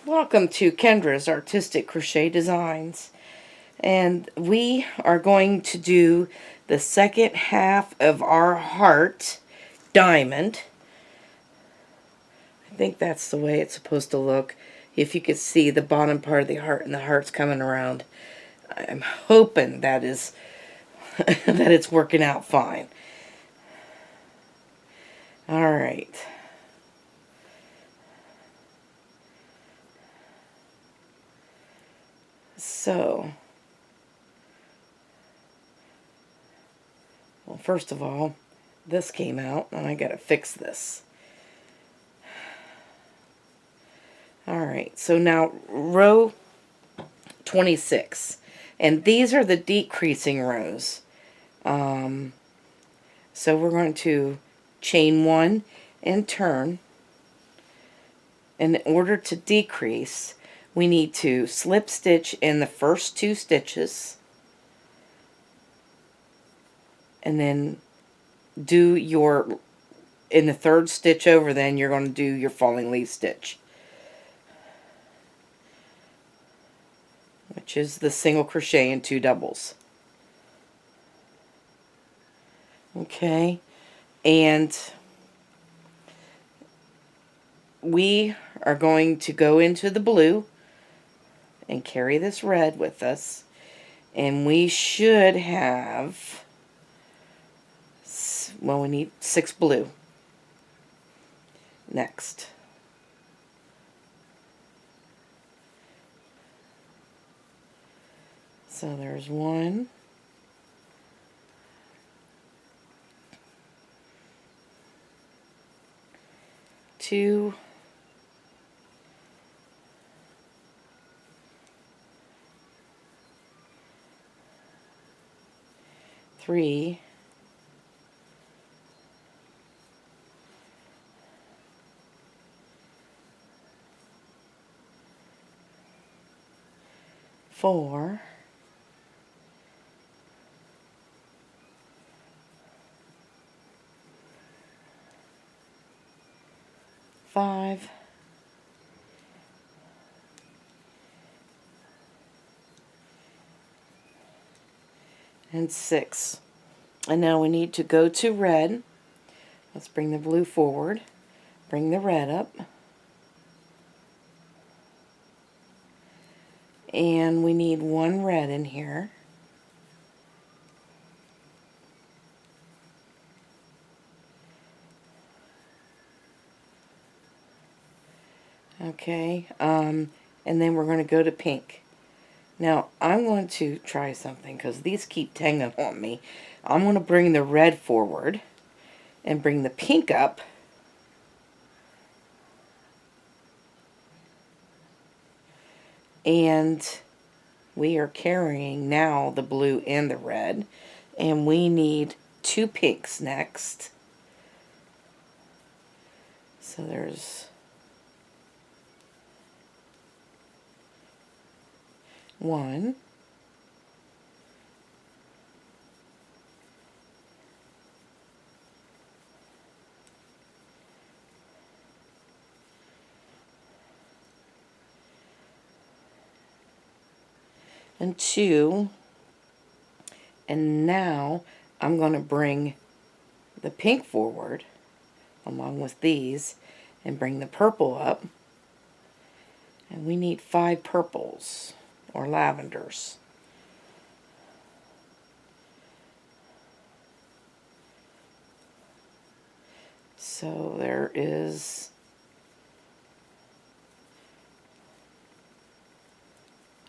Welcome to Kendra's Artistic Crochet Designs, and we are going to do the second half of our heart diamond. I think that's the way it's supposed to look. If you could see the bottom part of the heart and the heart's coming around, I'm hoping that is that it's working out fine. All right. So, well, first of all, this came out, and I gotta fix this. Alright, so now row 26, and these are the decreasing rows. So we're going to chain one and turn. And in order to decrease, we need to slip stitch in the first two stitches, and then do your, in the third stitch over, then you're going to do your falling leaf stitch, which is the single crochet and two doubles. Okay, and we are going to go into the blue and carry this red with us, and we should have, well, we need 6 blue next. So there's 1, 2, 3, 4, 5, and 6. And now we need to go to red. Let's bring the blue forward, bring the red up, and we need 1 red in here. Okay, and then we're going to go to pink. Now, I'm going to try something because these keep tangling on me. I'm going to bring the red forward and bring the pink up. And we are carrying now the blue and the red. And we need 2 pinks next. So there's 1, 2, and now I'm going to bring the pink forward along with these and bring the purple up, and we need 5 purples or lavenders. So there is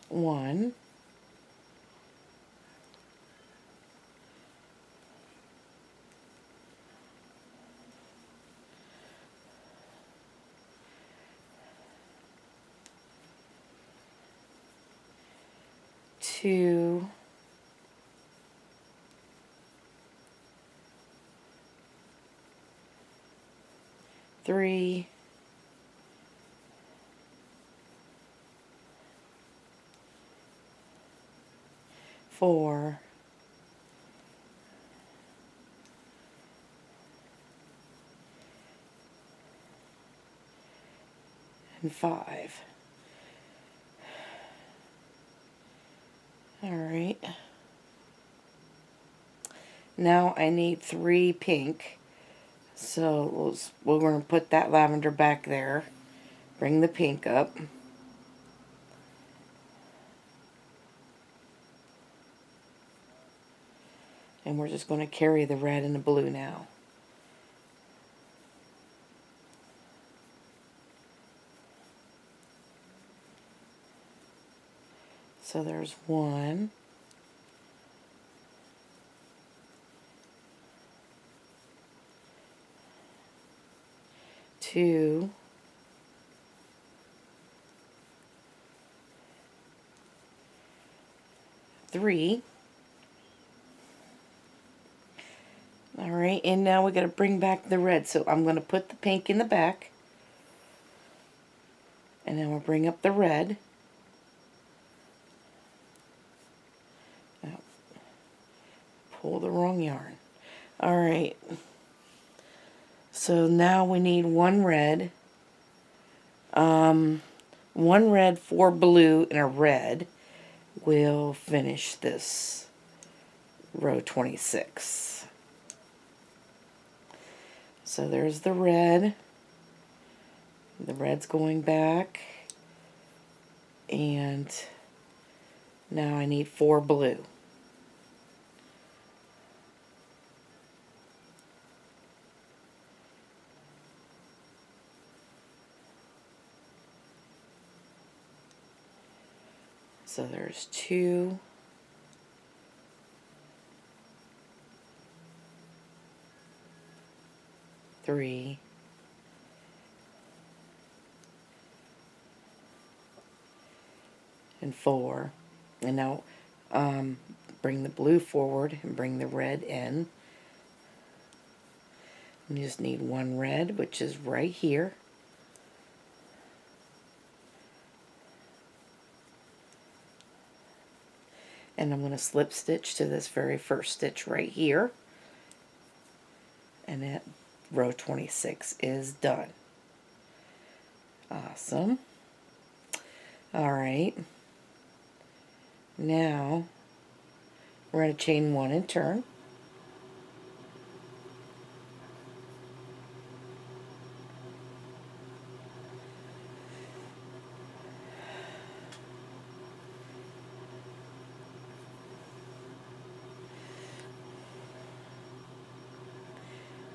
1, 2, 3, 4, and 5. Alright. Now I need 3 pink. So we're going to put that lavender back there. Bring the pink up. And we're just going to carry the red and the blue now. So there's 1. 2. 3. Alright, and now we got to bring back the red. So I'm going to put the pink in the back. And then we'll bring up the red. Oh, pull the wrong yarn. Alright. So now we need 1 red. 1 red, 4 blue, and a red. We'll finish this row 26. So there's the red. The red's going back. And now I need 4 blue. So there's 2. 3. And 4. And now bring the blue forward and bring the red in. You just need 1 red, which is right here. And I'm going to slip stitch to this very first stitch right here. And that row 26 is done. Awesome. Alright. Now we're going to chain 1 and turn.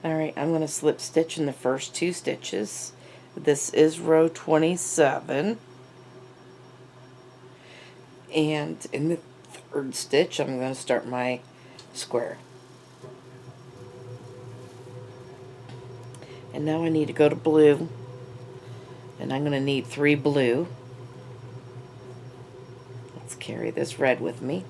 Alright, I'm going to slip stitch in the first 2 stitches. This is row 27. And in the 3rd stitch, I'm going to start my square. And now I need to go to blue. And I'm going to need 3 blue. Let's carry this red with me.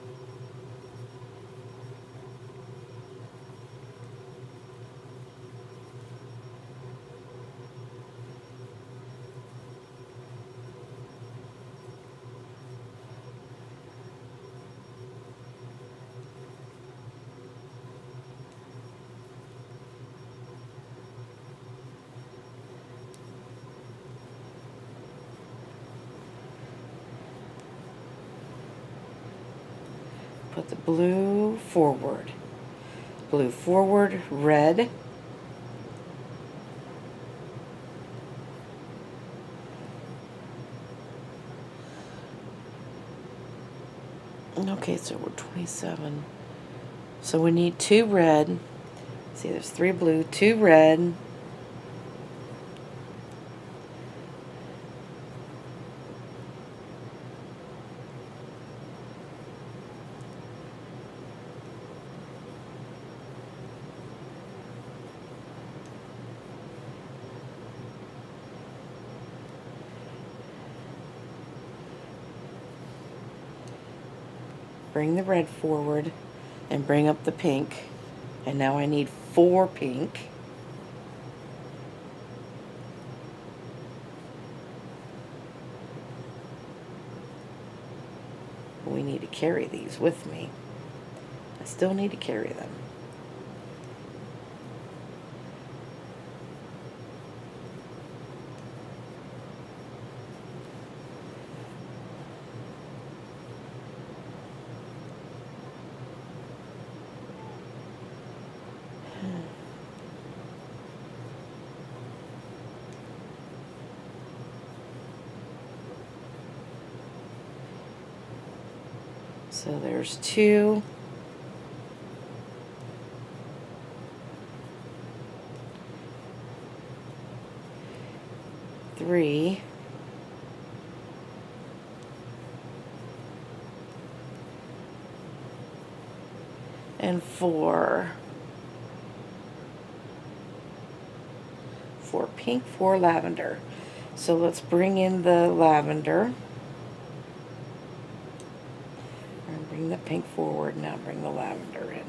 Put the blue forward. Blue forward, red. Okay, so we're 27. So we need 2 red. See, there's 3 blue, 2 red. Bring the red forward and bring up the pink. And now I need 4 pink. We need to carry these with me. I still need to carry them. So there's 2. Three. And 4. 4 pink, 4 lavender. So let's bring in the lavender. And bring the pink forward, now bring the lavender in.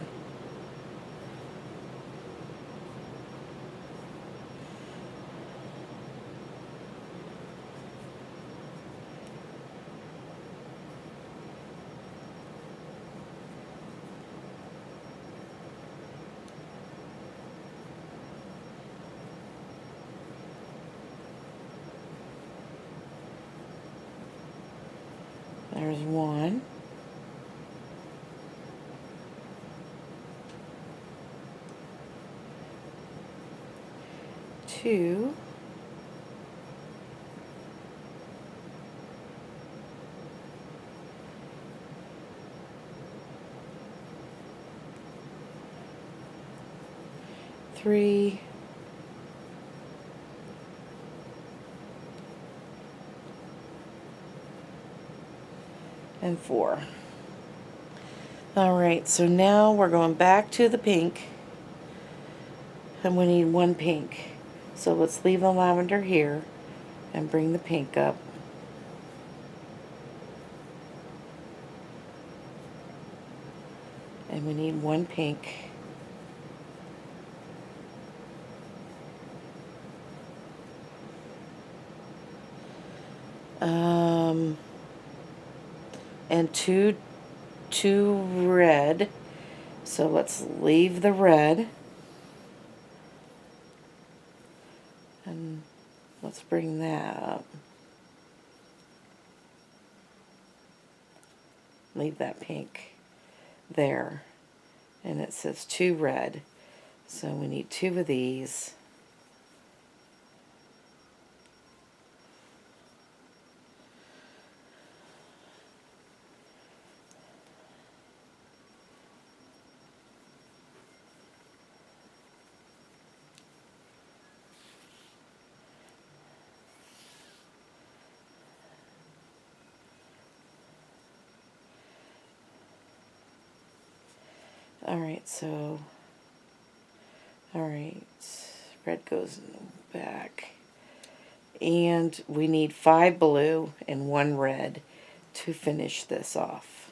There's 1. 2. 3. 4. Alright, so now we're going back to the pink, and we need 1 pink. So let's leave the lavender here and bring the pink up. And we need 1 pink. And two red. So let's leave the red. And let's bring that up. Leave that pink there. And it says 2 red. So we need 2 of these. Alright, so, alright, red goes in the back. And we need 5 blue and 1 red to finish this off.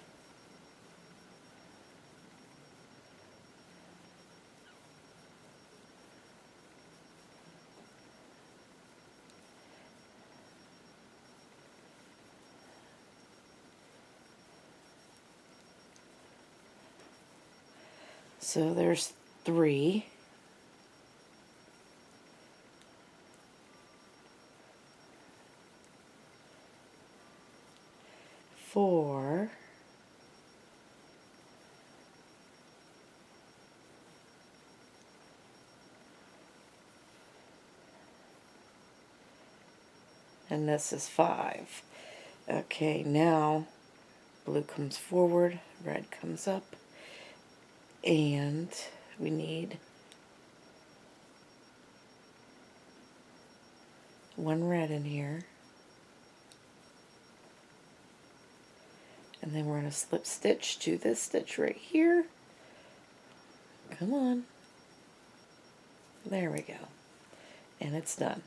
So there's 3. 4. 5. This is 5. Okay, now blue comes forward, red comes up, and we need 1 red in here. And then we're going to slip stitch to this stitch right here. Come on. There we go. And it's done.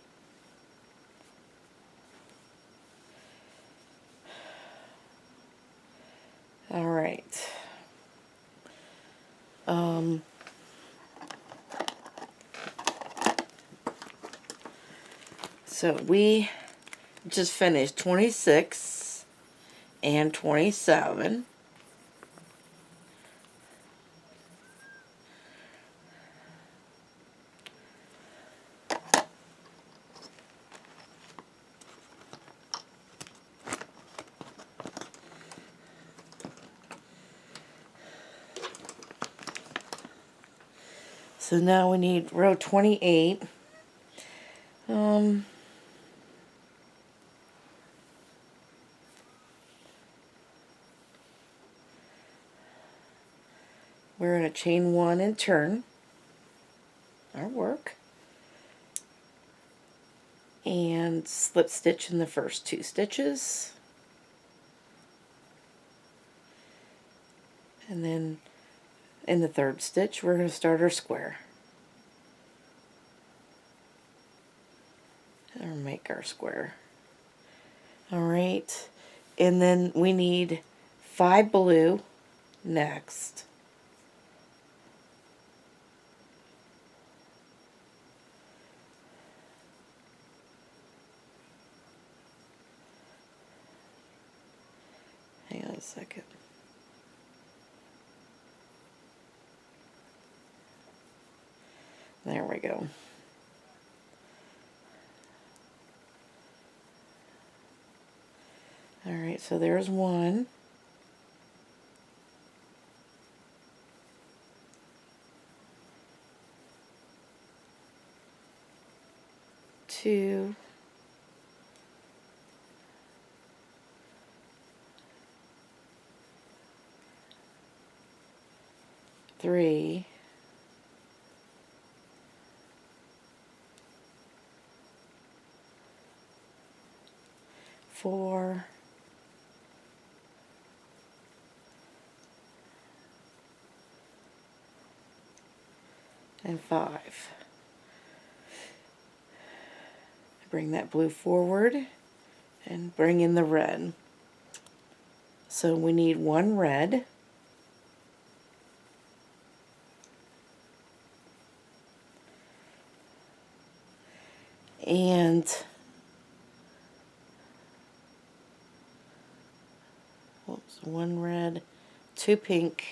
All right. So we just finished 26 and 27. So now we need row 28. we're going to chain 1 and turn our work, and slip stitch in the first 2 stitches, and then in the 3rd stitch we're going to start our square, or make our square. Alright, and then we need 5 blue next. Hang on a second. There we go. Alright, so there's 1. 2. 3. 4. 5. Bring that blue forward and bring in the red. So we need 1 red, and 1 red, 2 pink,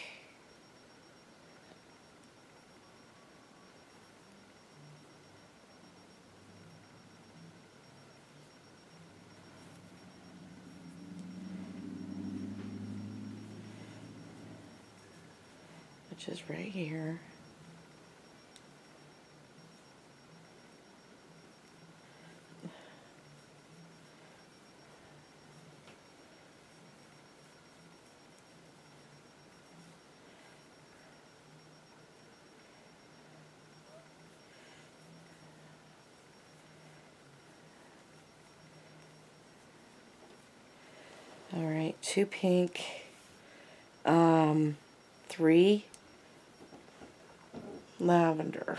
which is right here. Alright, 2 pink, 3 lavender.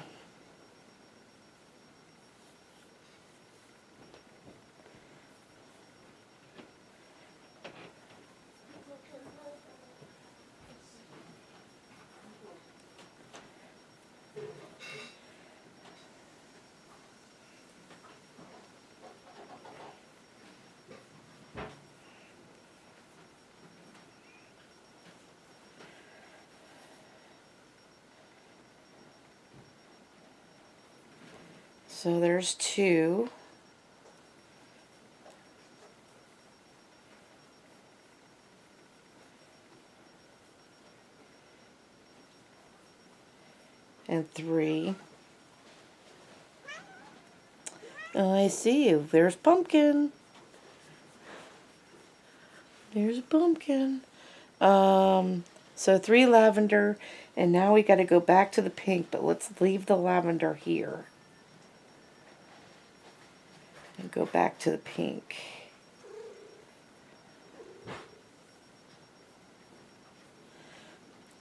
So there's 2. And 3. Oh, I see you. There's pumpkin. There's a pumpkin. So 3 lavender, and now we got to go back to the pink, but let's leave the lavender here. And go back to the pink.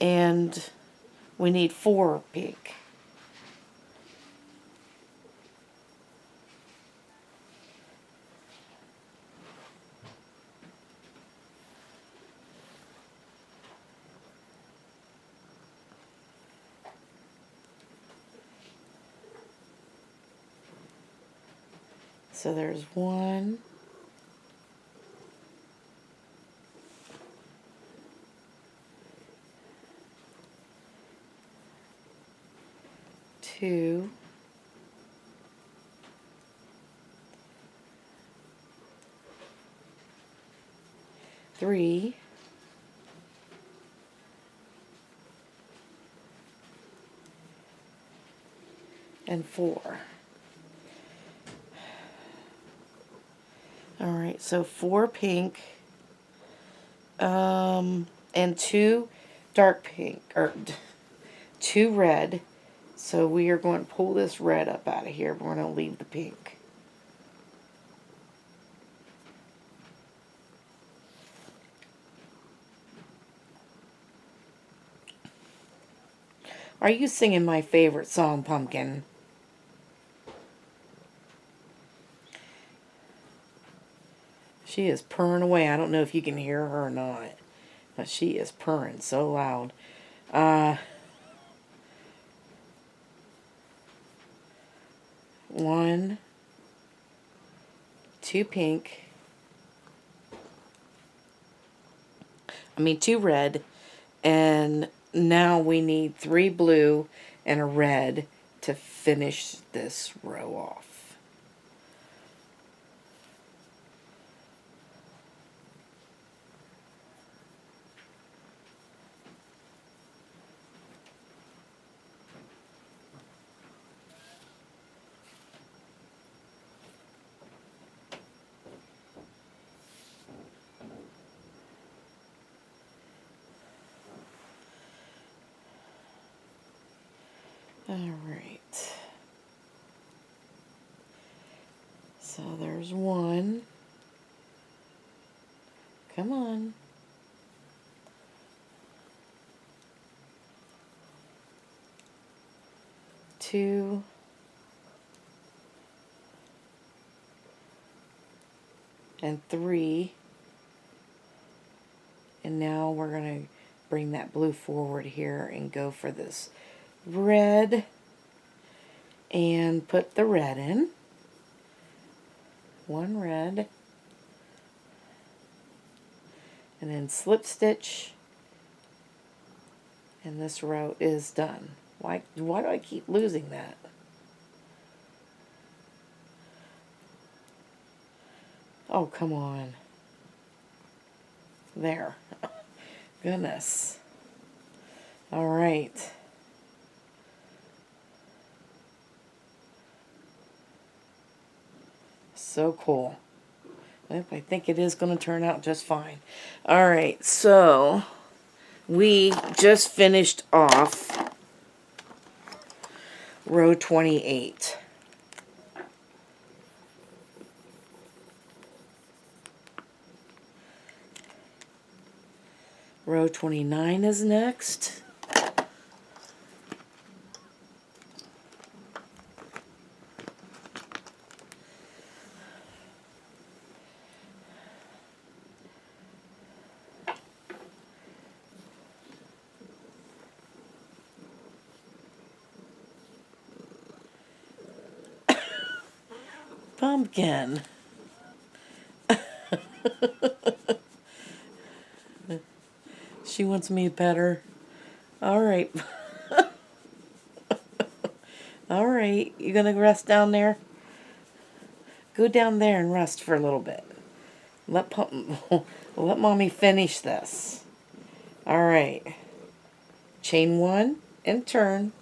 And we need 4 pink. So there's 1, 2, 3, and 4. Alright, so 4 pink, and 2 dark pink, or 2 red. So we are going to pull this red up out of here. We're going to leave the pink. Are you singing my favorite song, Pumpkin? She is purring away. I don't know if you can hear her or not, but she is purring so loud. 1, 2 pink. 2 red. And now we need 3 blue and a red to finish this row off. Alright. So there's 1. Come on. 2. And 3. And now we're going to bring that blue forward here and go for this red. And put the red in. 1 red. And then slip stitch. And this row is done. Why do I keep losing that? Oh, come on. There. Goodness. All right. So cool. Yep, I think it is going to turn out just fine. All right, so we just finished off row 28. Row 29 is next. Pumpkin. She wants me to pet her. All right. All right. You gonna rest down there? Go down there and rest for a little bit. Let Mommy finish this. All right. Chain 1 and turn.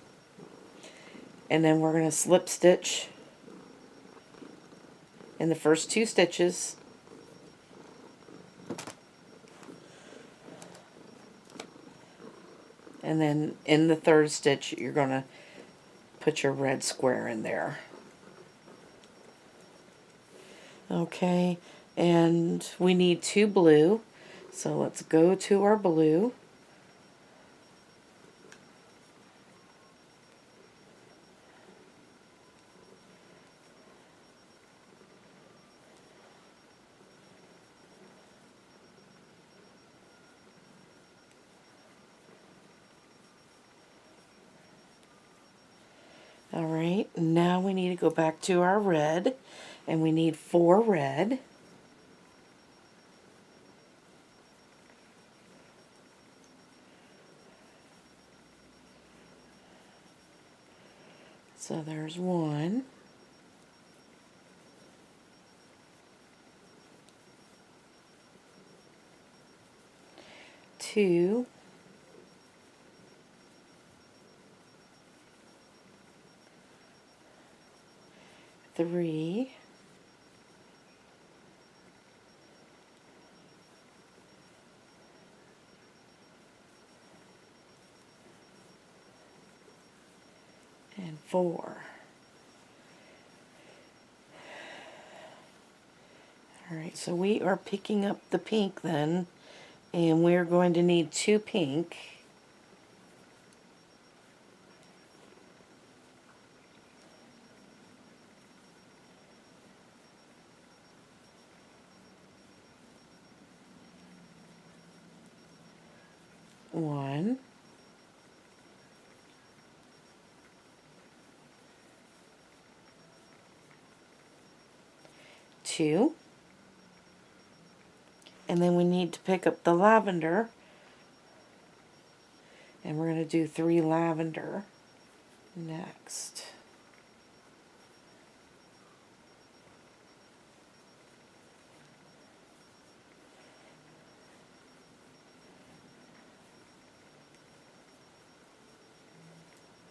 And then we're gonna slip stitch in the first 2 stitches. And then in the 3rd stitch, you're going to put your red square in there. Okay, and we need 2 blue. So let's go to our blue. Alright, now we need to go back to our red, and we need 4 red. So there's 1. 2. 3. 4. Alright, so we are picking up the pink then, and we're going to need 2 pink. One, 2, and then we need to pick up the lavender, and we're going to do 3 lavender next.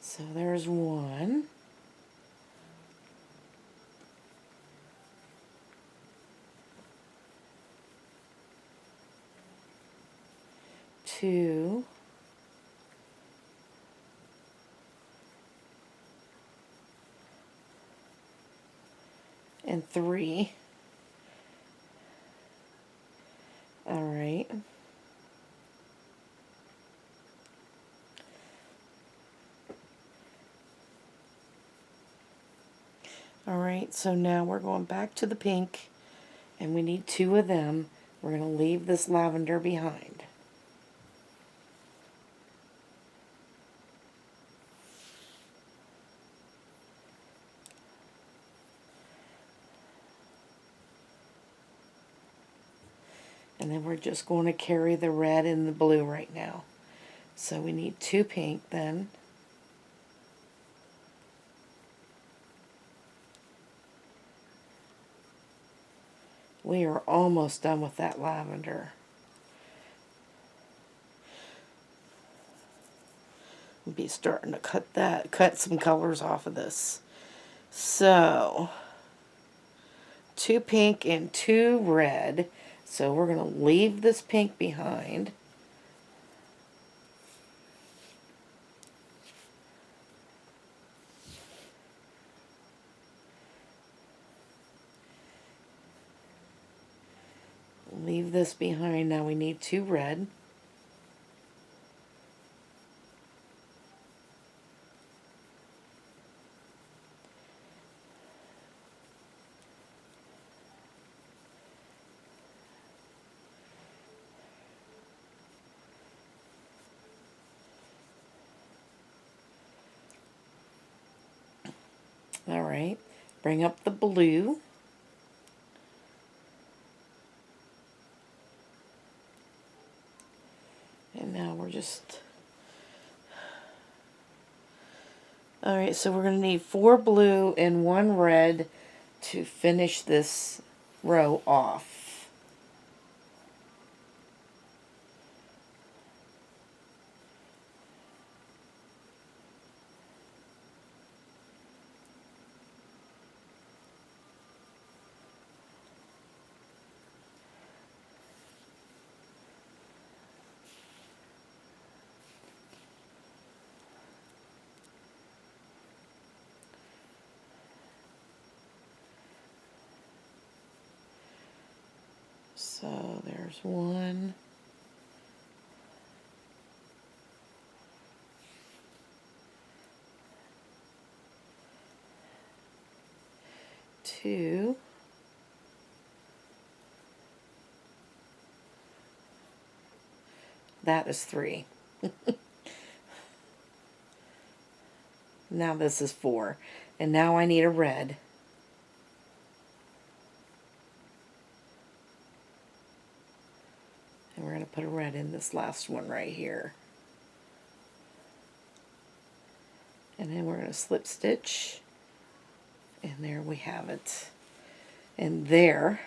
So there's 1. 2. And 3. All right. All right, so now we're going back to the pink, and we need 2 of them. We're going to leave this lavender behind. And then we're just going to carry the red and the blue right now. So we need 2 pink then. We are almost done with that lavender. We'll be starting to cut some colors off of this. So 2 pink and 2 red. So we're going to leave this pink behind. Leave this behind. Now we need 2 red. All right, bring up the blue. And now we're just... All right, so we're going to need 4 blue and 1 red to finish this row off. So there's 1, 2, that is 3. Now this is 4. And now I need a red. And we're going to put a red in this last one right here. And then we're going to slip stitch. And there we have it. And there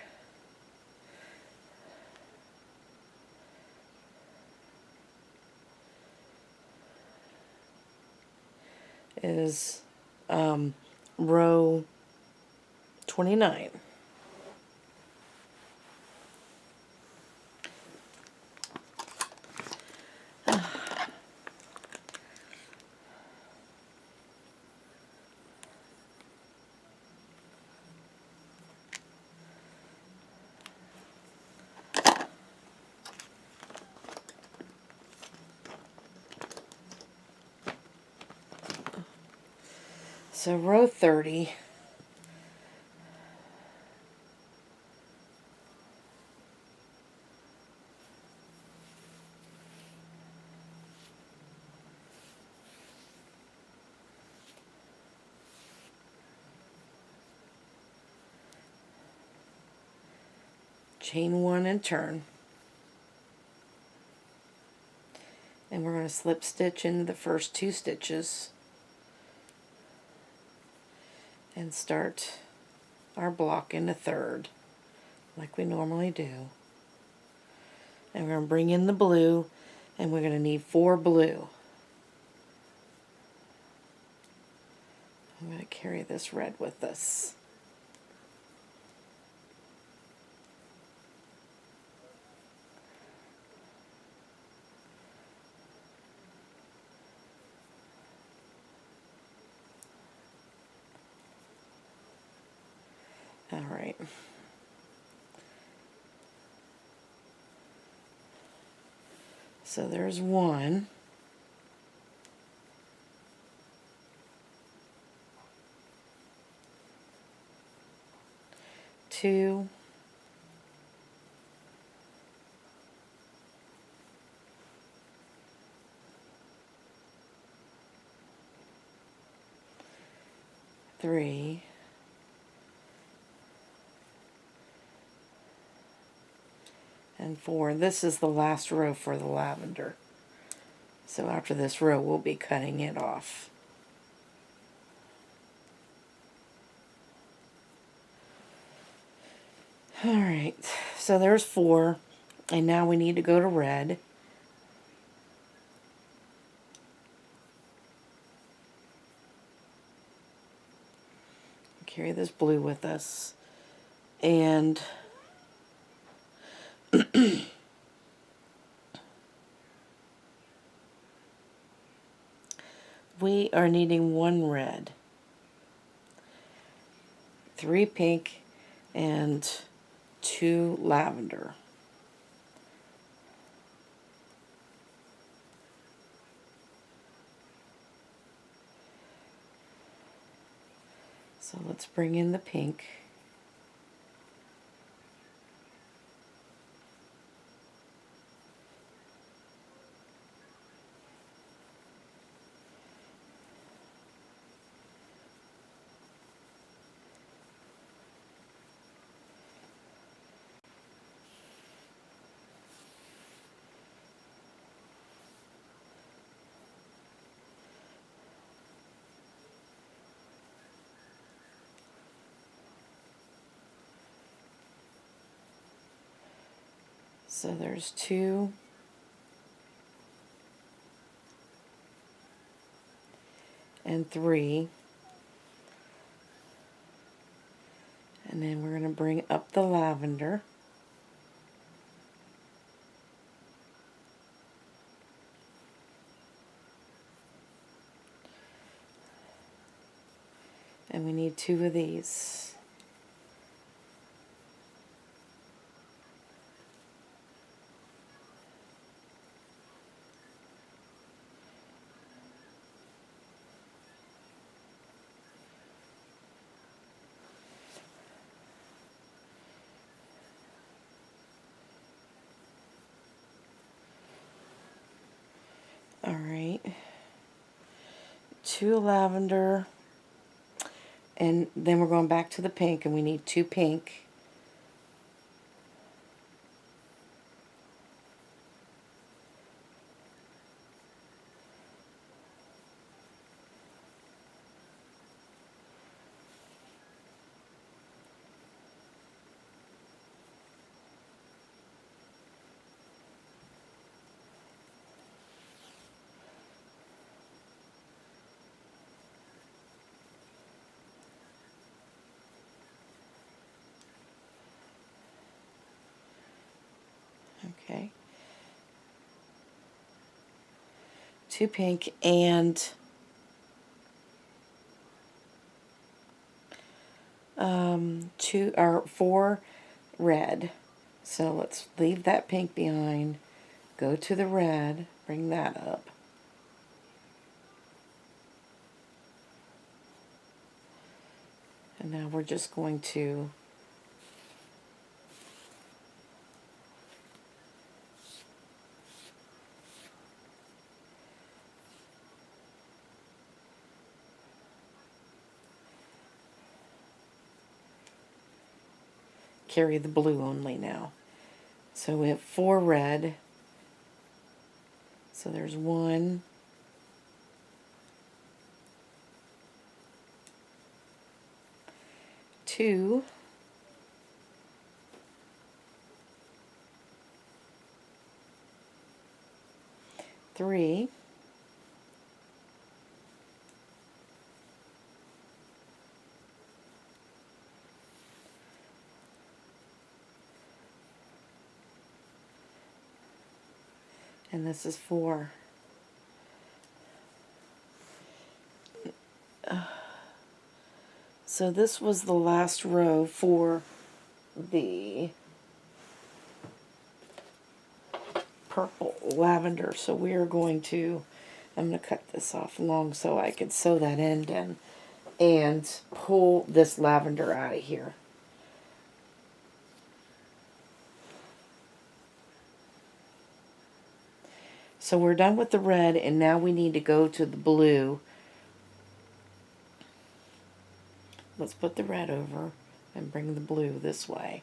is row 29. So row 30, chain 1 and turn. And we're going to slip stitch into the first 2 stitches and start our block in the third like we normally do. And we're going to bring in the blue, and we're going to need 4 blue. I'm going to carry this red with us. All right. So there's 1. 2. 3. And 4. This is the last row for the lavender. So after this row, we'll be cutting it off. Alright, so there's 4. And now we need to go to red. Carry this blue with us. And we are needing 1 red, 3 pink, and 2 lavender. So let's bring in the pink. So there's 2. And 3. And then we're going to bring up the lavender. And we need 2 of these. Alright. 2 lavender. And then we're going back to the pink, and we need 2 pink. Okay. 2 pink and 2 or 4 red. So let's leave that pink behind. Go to the red. Bring that up. And now we're just going to carry the blue only now. So we have 4 red. So there's 1, 2, 3, 4, and this is 4. So this was the last row for the purple lavender. So we are going to, I'm going to cut this off long so I can sew that end in and pull this lavender out of here. So we're done with the red, and now we need to go to the blue. Let's put the red over and bring the blue this way.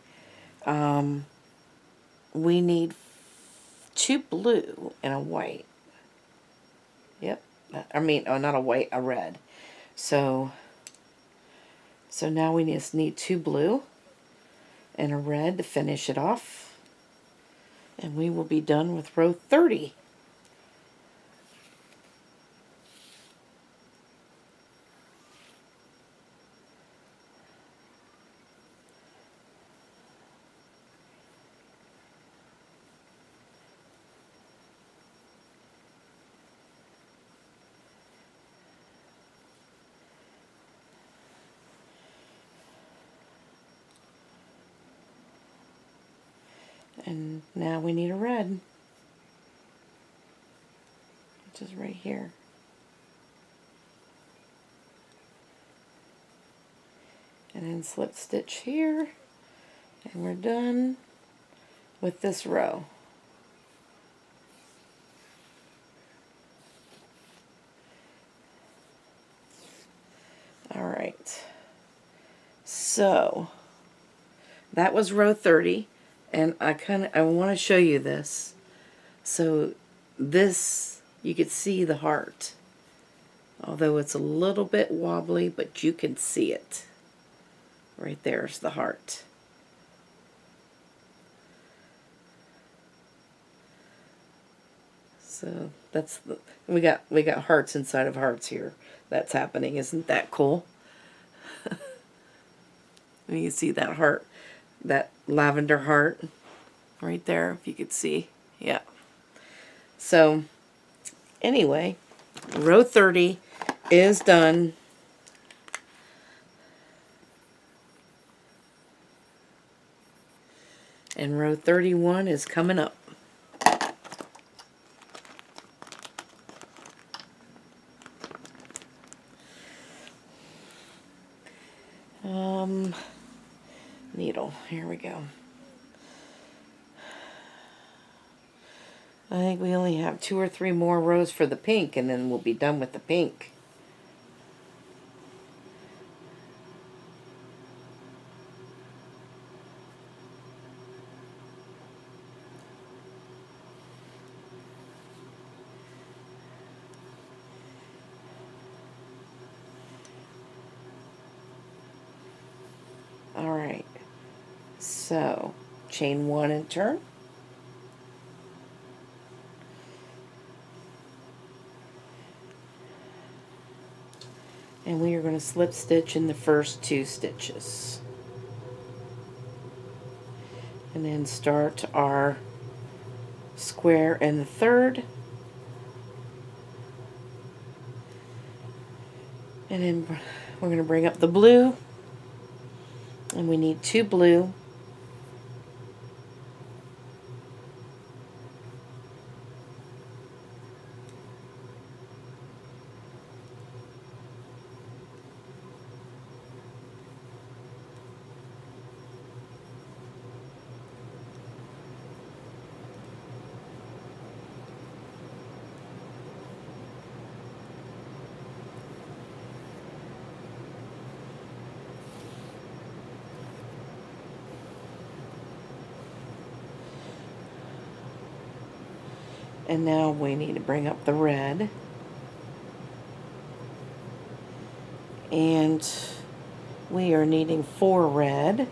We need 2 blue and a white. Yep. I mean, oh, not a white, a red. So now we just need 2 blue and a red to finish it off. And we will be done with row 30. And now we need a red, which is right here. And then slip stitch here, and we're done with this row. Alright, so that was row 30, and I want to show you this. So this, you could see the heart, although it's a little bit wobbly, but you can see it. Right there's the heart. So that's the, we got hearts inside of hearts here. That's happening. Isn't that cool? You can see that heart, that lavender heart right there, if you could see. Yeah. So anyway, row 30 is done. And row 31 is coming up. Needle, here we go. I think we only have 2 or 3 more rows for the pink, and then we'll be done with the pink. Alright, so chain 1 and turn. And we are going to slip stitch in the first 2 stitches. And then start our square in the third. And then we're going to bring up the blue. And we need 2 blue. And now we need to bring up the red. And we are needing 4 red.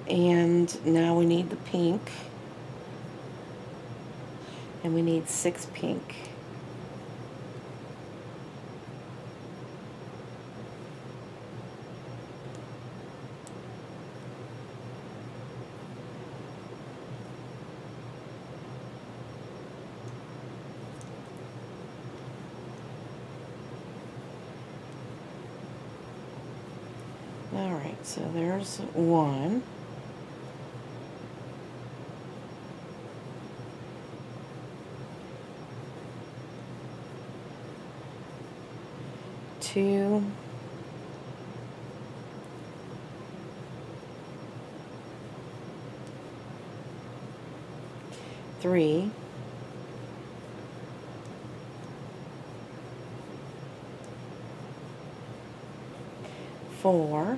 And now we need the pink. And we need 6 pink. Alright, so there's 1. 2. 3. 4.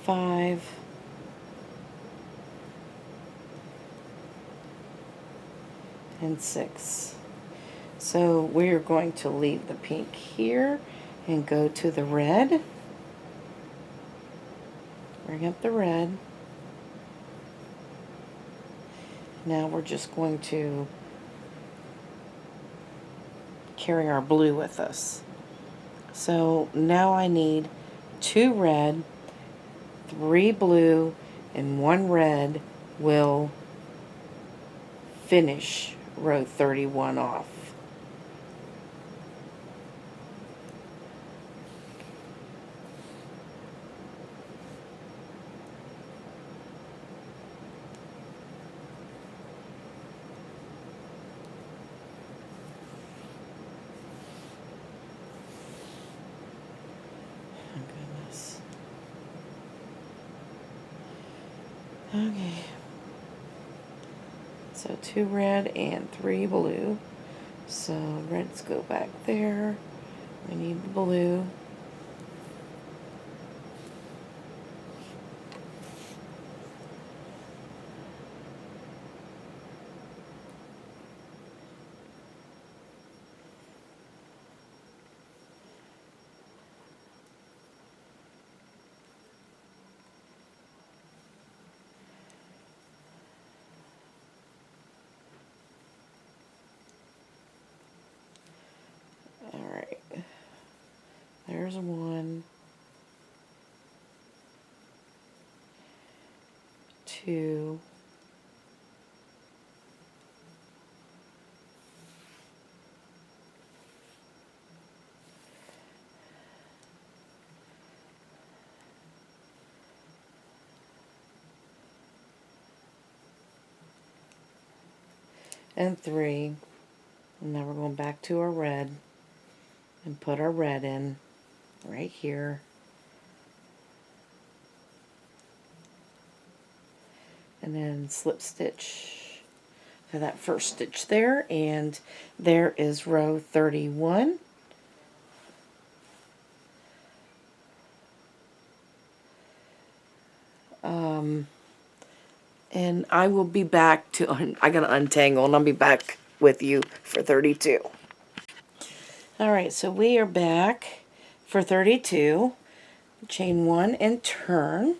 5. And 6. So we're going to leave the pink here and go to the red. Bring up the red. Now we're just going to carry our blue with us. So now I need 2 red, 3 blue, and 1 red will finish row 31 off. Oh, goodness. Okay. So 2 red and 3 blue. So reds go back there. We need the blue. Alright. There's 1. 2. 3. And now we're going back to our red and put our red in right here. And then slip stitch to that first stitch there, and there is row 31. And I will be back to, I gotta untangle and I'll be back with you for 32. Alright, so we are back for 32. Chain 1 and turn.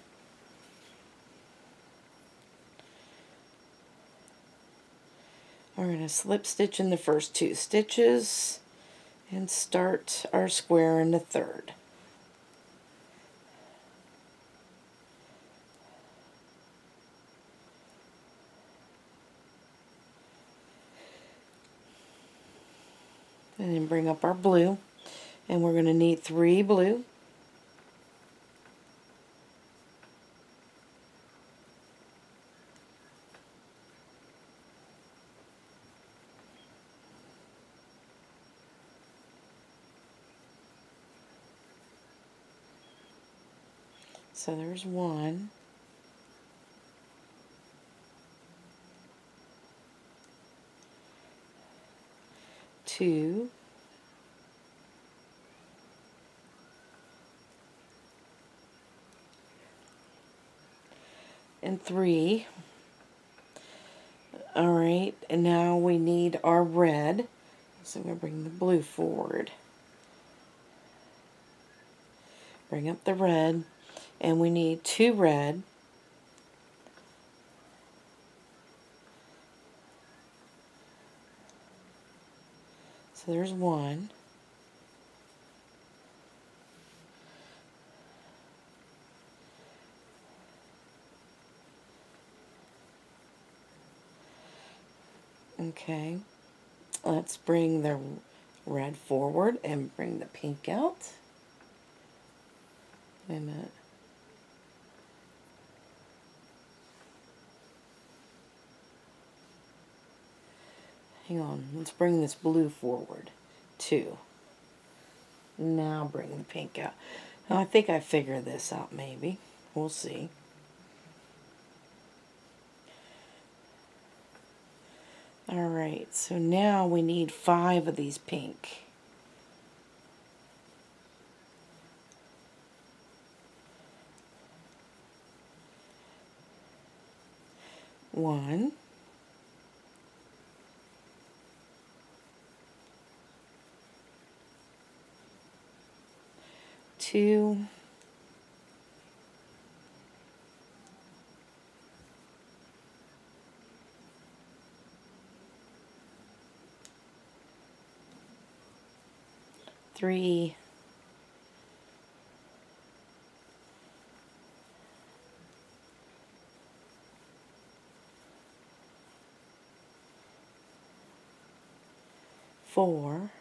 We're going to slip stitch in the first 2 stitches and start our square in the third. And then bring up our blue, and we're going to need 3 blue. So there's 1. 2. And 3. Alright, and now we need our red. So I'm going to bring the blue forward. Bring up the red, and we need 2 red. So there's 1. Okay, let's bring the red forward and bring the pink out. Wait a minute. Hang on, let's bring this blue forward, 2. Now bring the pink out. Now, I think I figured this out, maybe. We'll see. Alright, so now we need 5 of these pink. One. 2. 3. 4.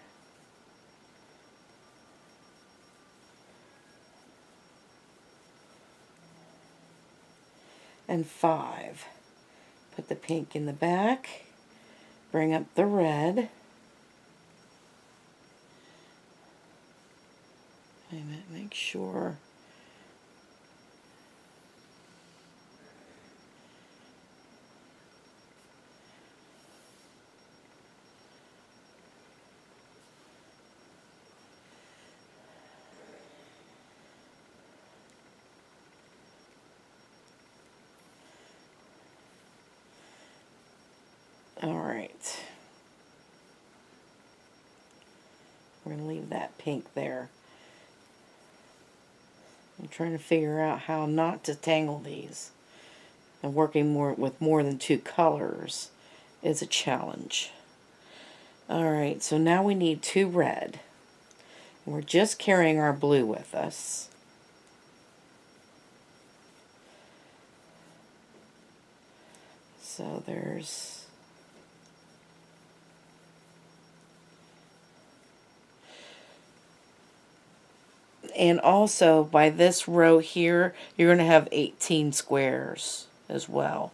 And 5. Put the pink in the back. Bring up the red. Wait a minute, make sure. Alright. We're going to leave that pink there. I'm trying to figure out how not to tangle these. And working with more than 2 colors is a challenge. Alright, so now we need 2 red. And we're just carrying our blue with us. So there's... And also, by this row here, you're going to have 18 squares as well.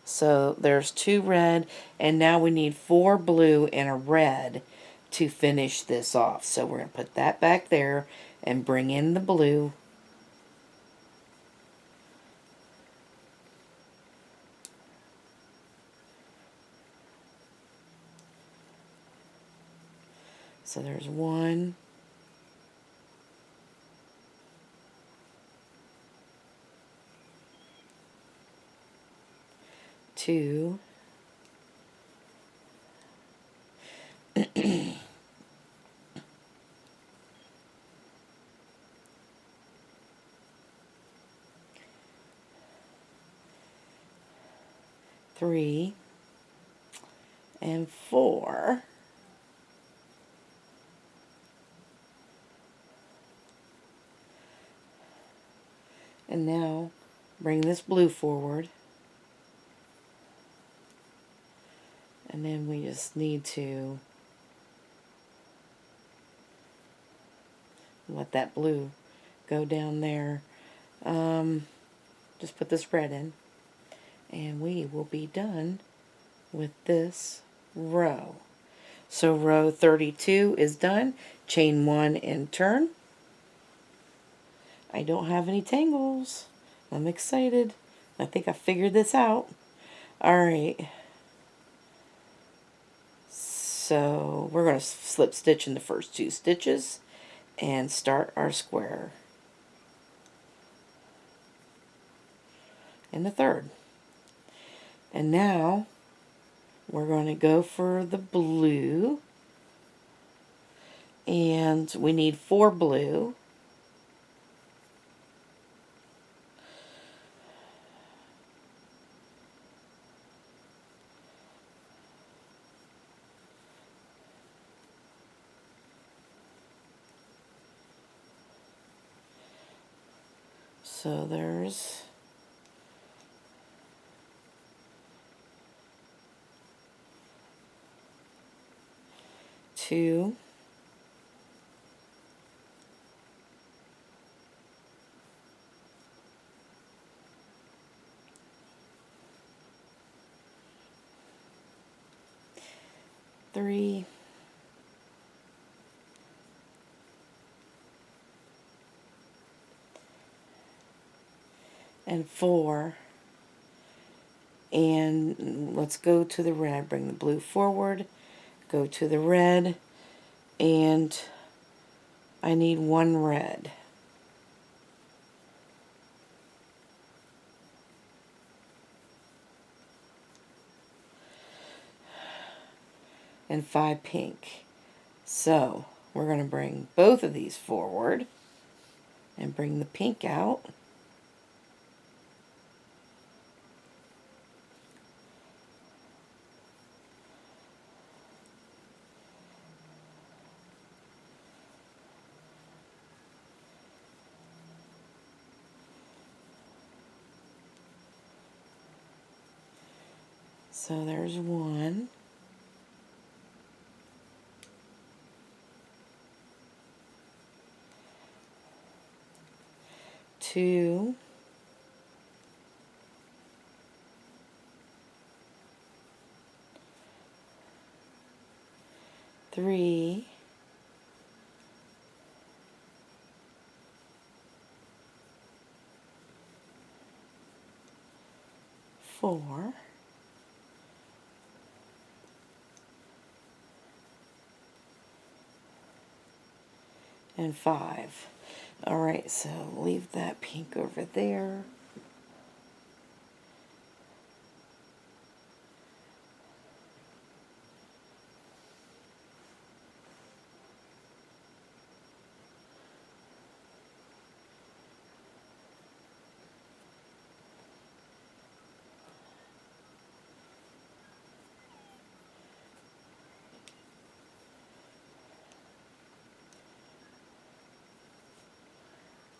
So there's 2 red, and now we need 4 blue and a red to finish this off. So we're going to put that back there and bring in the blue. So there's 1. 2. 3. 3, and 4. And now bring this blue forward. And then we just need to let that blue go down there. Just put this red in. And we will be done with this row. So row 32 is done. Chain 1 and turn. I don't have any tangles. I'm excited. I think I figured this out. Alright. So we're going to slip stitch in the first 2 stitches and start our square. And the third. And now we're going to go for the blue. And we need 4 blue. So there's 2, 3, and 4. And let's go to the red. Bring the blue forward, go to the red, and I need 1 red. And 5 pink. So we're going to bring both of these forward and bring the pink out. So there's 1. 2. 3. 4. And 5. Alright, so leave that pink over there.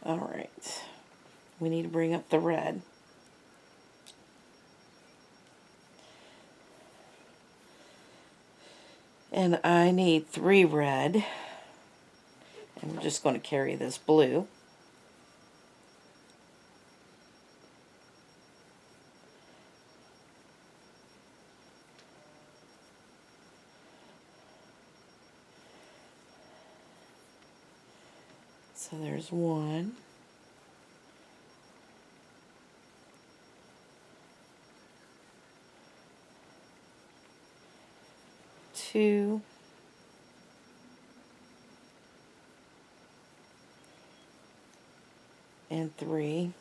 Alright, we need to bring up the red. And I need 3 red. And we're just going to carry this blue. So there's 1. 2. And 3.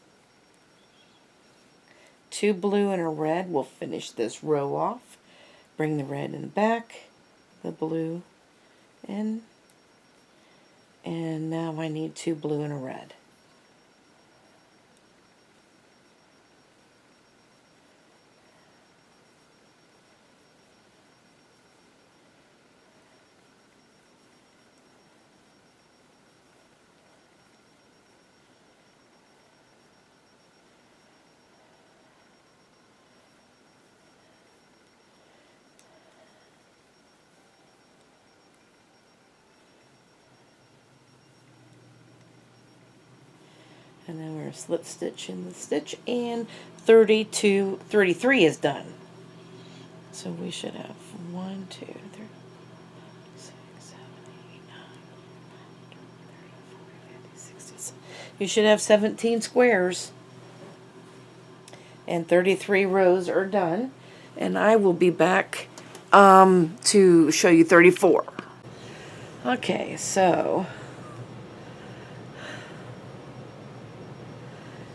2 blue and a red. We'll finish this row off. Bring the red in the back, the blue in, and now I need 2 blue and a red. And then we're going to slip stitch in the stitch, and 33 is done. So we should have 1, 2, 3, 6, 7, 8, 9, 10, 30, 40, 50, 60. You should have 17 squares. And 33 rows are done. And I will be back to show you 34. Okay, so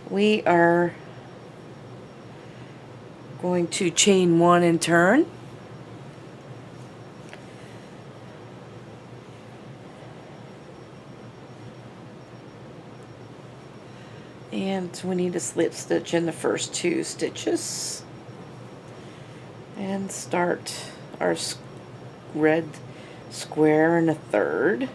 we are going to chain 1 and turn. And we need to slip stitch in the first 2 stitches. And start our red square in a third.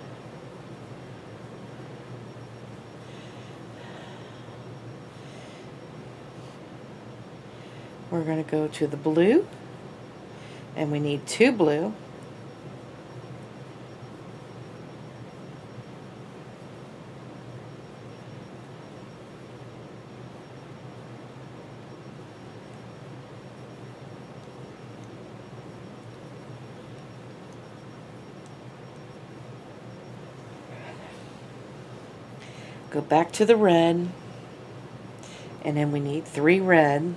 We're going to go to the blue, and we need 2 blue. Go back to the red, and then we need 3 red.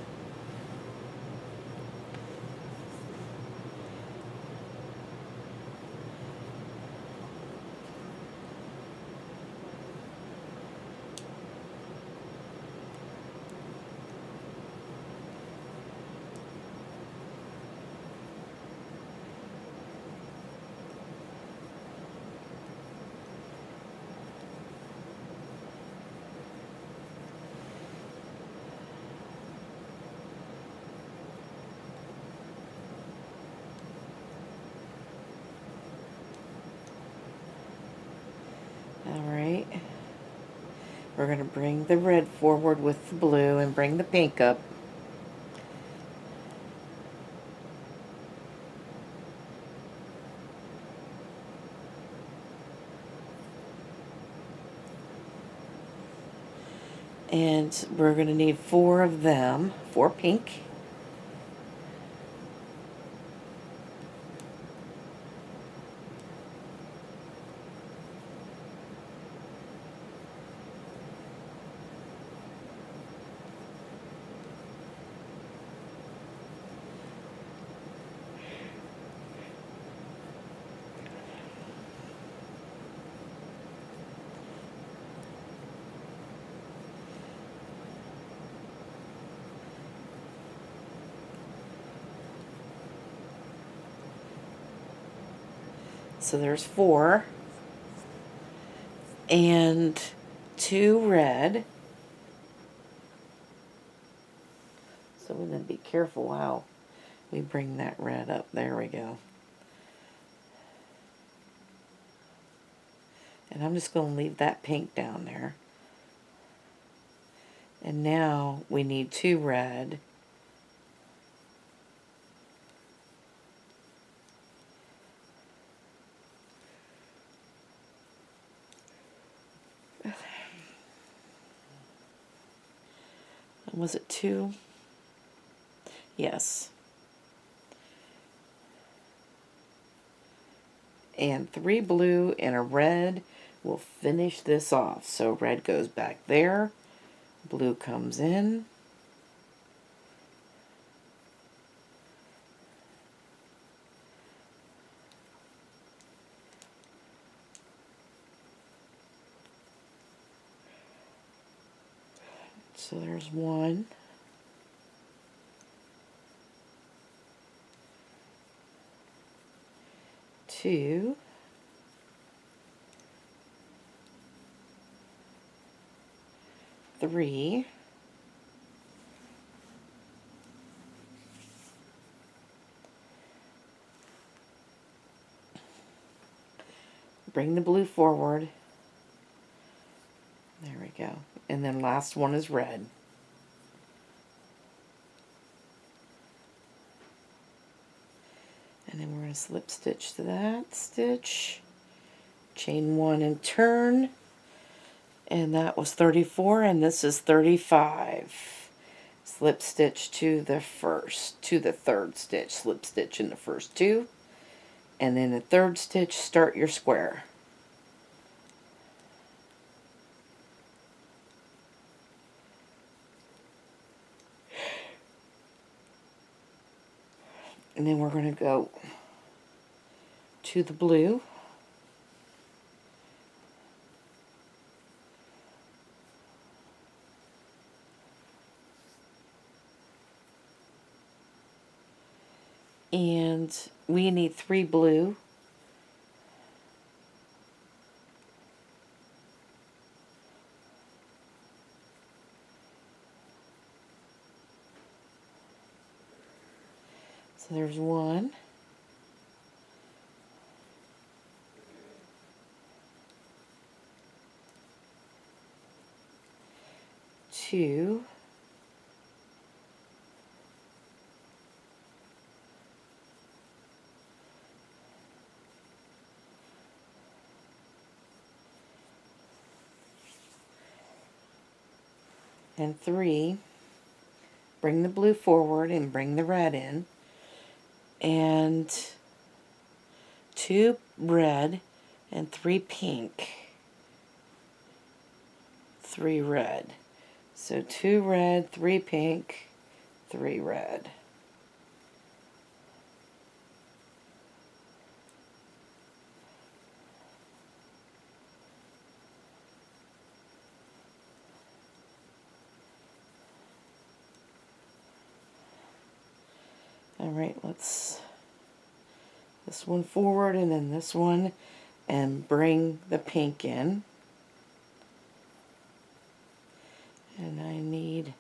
Alright, we're going to bring the red forward with the blue and bring the pink up. And we're going to need 4 of them, 4 pink. So there's 4. And 2 red. So we're going to be careful how we bring that red up. There we go. And I'm just going to leave that pink down there. And now we need 2 red. Was it 2? Yes. And 3 blue and a red will finish this off. So red goes back there, blue comes in, so there's 1. 2. 3. 4. Bring the blue forward. There we go. And then last one is red. And then we're going to slip stitch to that stitch, chain 1 and turn, And that was 34, and this is 35. Slip stitch to the third stitch, slip stitch in the first two, and then the third stitch, start your square. And then we're going to go to the blue. And we need 3 blue. So there's 1. 2. 3. Bring the blue forward and bring the red in. And 2 red and 3 pink. 3 red. So 2 red, 3 pink, 3 red. Alright, let's this one forward and then this one, and bring the pink in. And I need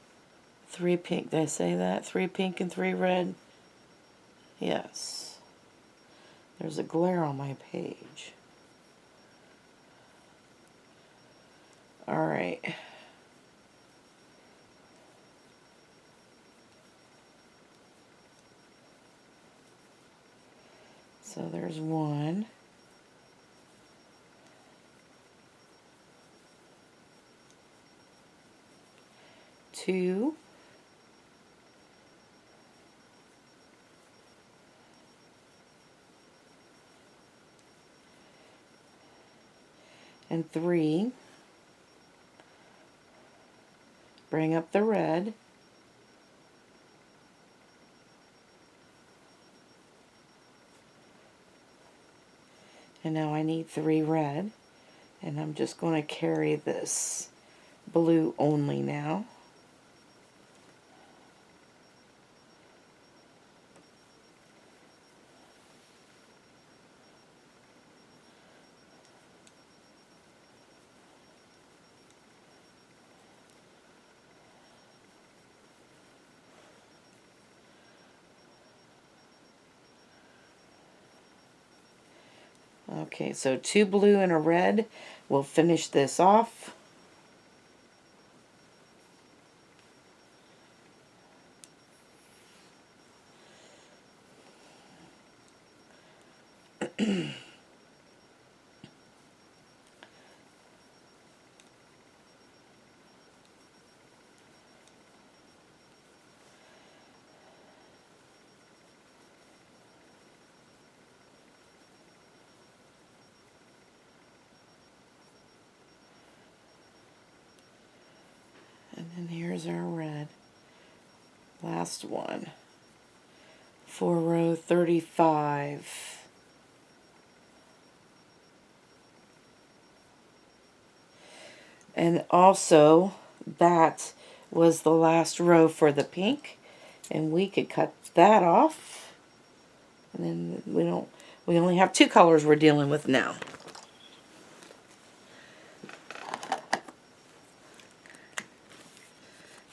3 pink. Did I say that? 3 pink and 3 red? Yes. There's a glare on my page. Alright. So there's 1. 2. 3. Bring up the red. And now I need 3 red. And I'm just going to carry this blue only now. Okay, so 2 blue and a red. We'll finish this off. And then here's our red. Last one. For row 35. And also, that was the last row for the pink. And we could cut that off. And then we only have 2 colors we're dealing with now.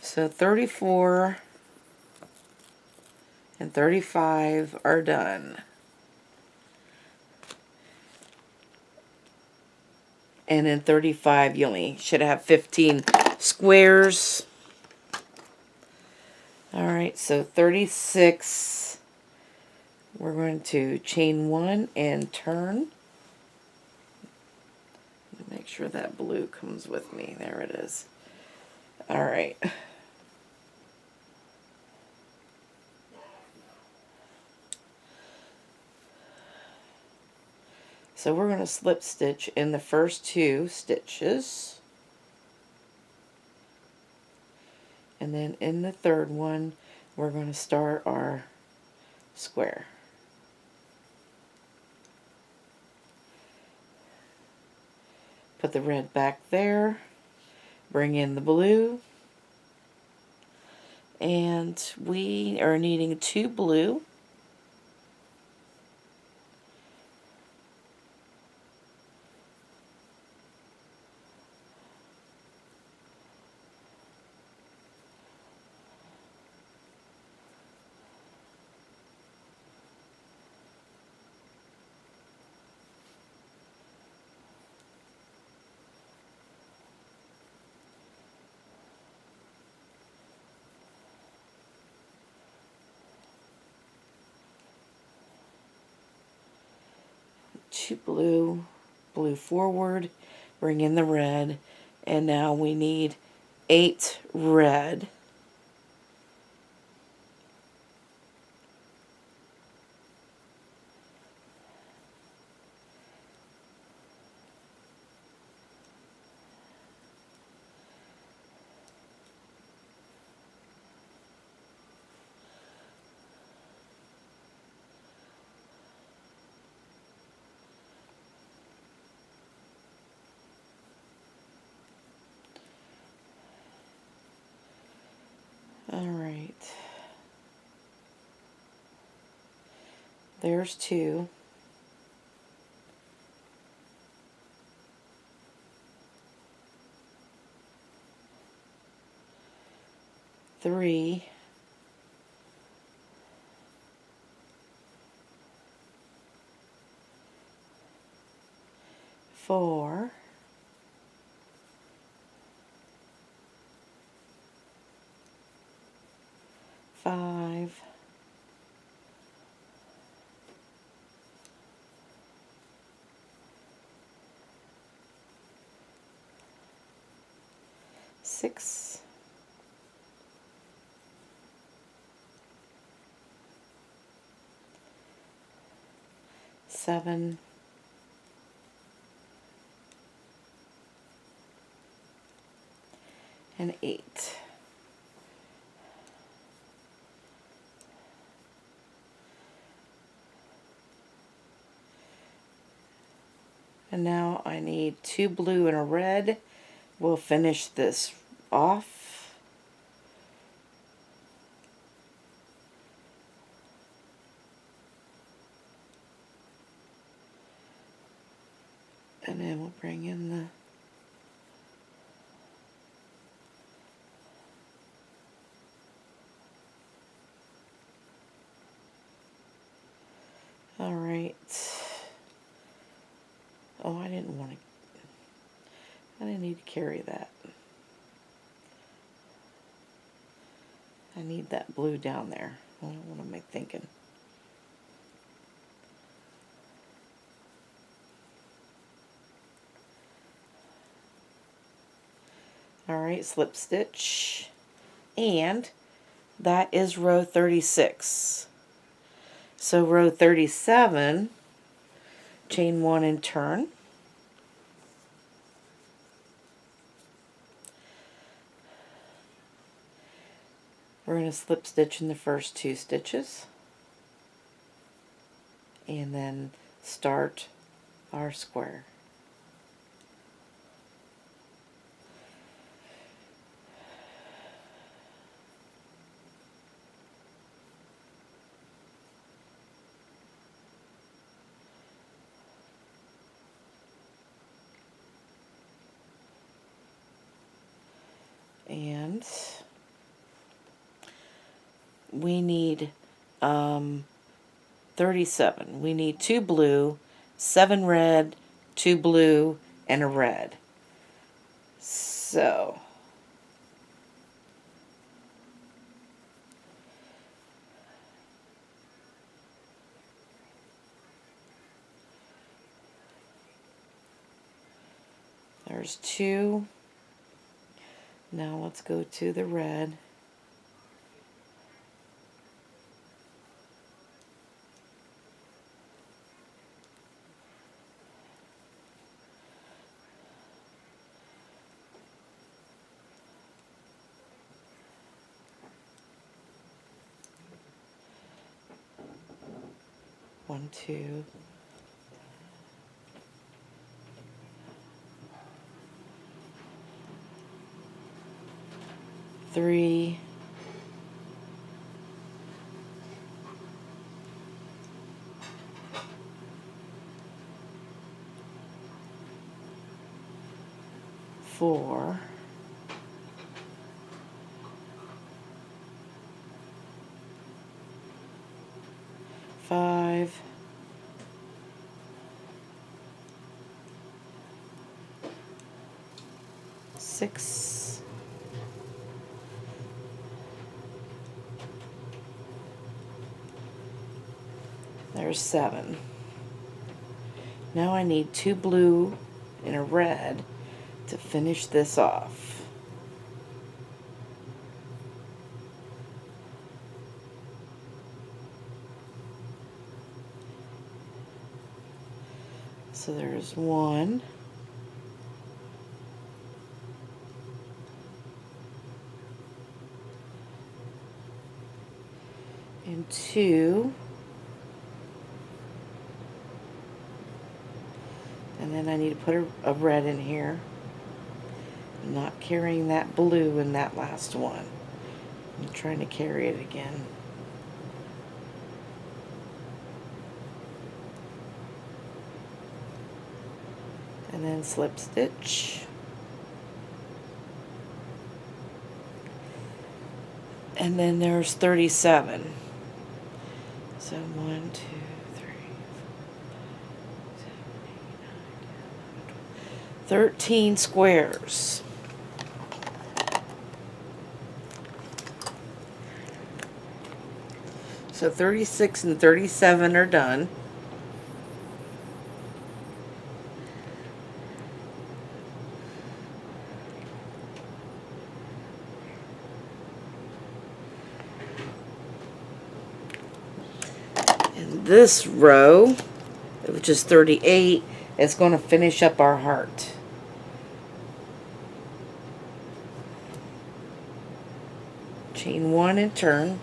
So 34 and 35 are done. And in 35 you only should have 15 squares. Alright, so 36, we're going to chain 1 and turn. Make sure sure that blue comes with me. There it is. Alright. So we're going to slip stitch in the first 2 stitches. And then in the third one, we're going to start our square. Put the red back there, bring in the blue, and we are needing 2 blue, blue forward, bring in the red, and now we need 8 red. Alright. There's 2. Three. 4. 5. 6. 7. And 8. And now I need 2 blue and a red. We'll finish this off. And then we'll bring in the alright. Oh, I didn't need to carry that. I need that blue down there. What am I thinking? Alright, slip stitch. And that is row 36. So row 37, chain 1 and turn. We're going to slip stitch in the first 2 stitches and then start our square. And we need 37. We need 2 blue, 7 red, 2 blue, and a red. So There's 2. Now let's go to the red. One, 2. 3. 4. 5. 6. There's 7. Now I need 2 blue and a red to finish this off. So there's 1. And 2. And then I need to put a red in here. I'm not carrying that blue in that last one. I'm trying to carry it again. And then slip stitch. And then there's 37. So 1, 2, 3, 4, 5, 6, 7, 8, 9, 10, 11, 12. 13 squares. So 36 and 37 are done. And this row, which is 38, is going to finish up our heart. Chain 1 and turn.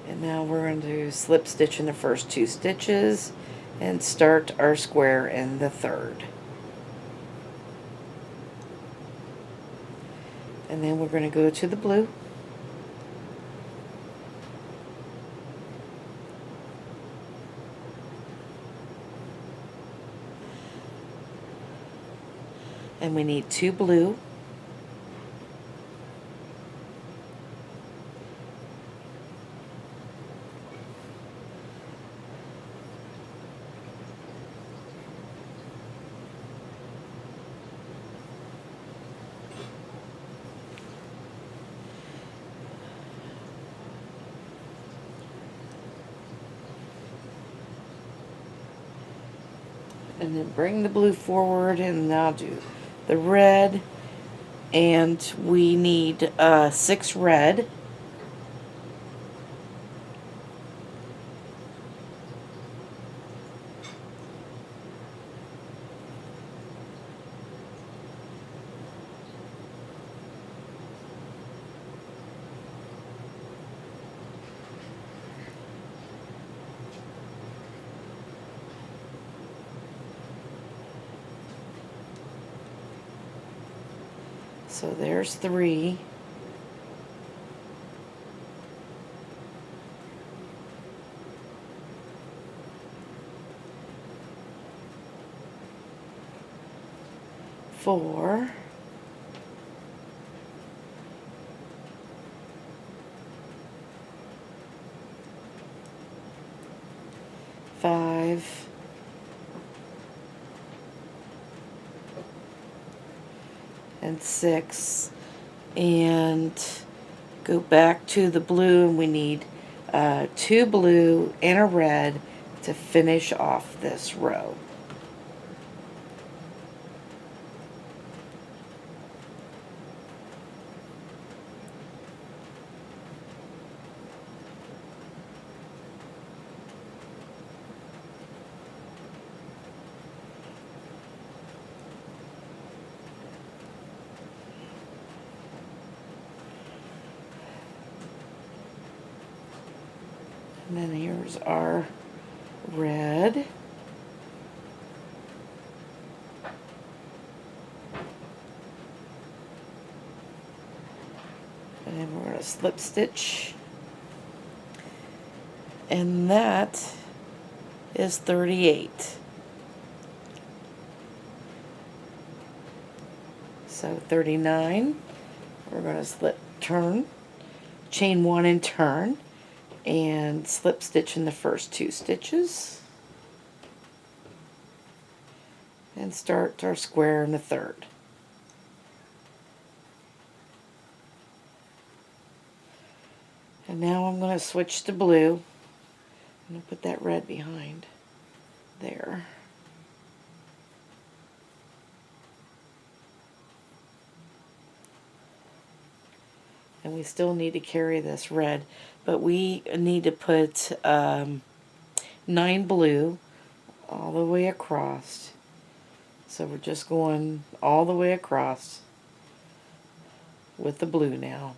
And now we're going to slip stitch in the first 2 stitches and start our square in the 3rd. And then we're going to go to the blue. And we need 2 blue. And then bring the blue forward, and I'll do the red, and we need 6 red. So there's 3. Four. 5. And 6, and go back to the blue, and we need 2 blue and a red to finish off this row. And then here's our red. And then we're going to slip stitch. And that is 38. So 39, we're going to slip, turn, chain 1 and turn, and slip stitch in the first 2 stitches. And start our square in the third. And now I'm going to switch to blue. I'm going to put that red behind there. And we still need to carry this red, but we need to put 9 blue all the way across. So we're just going all the way across with the blue now.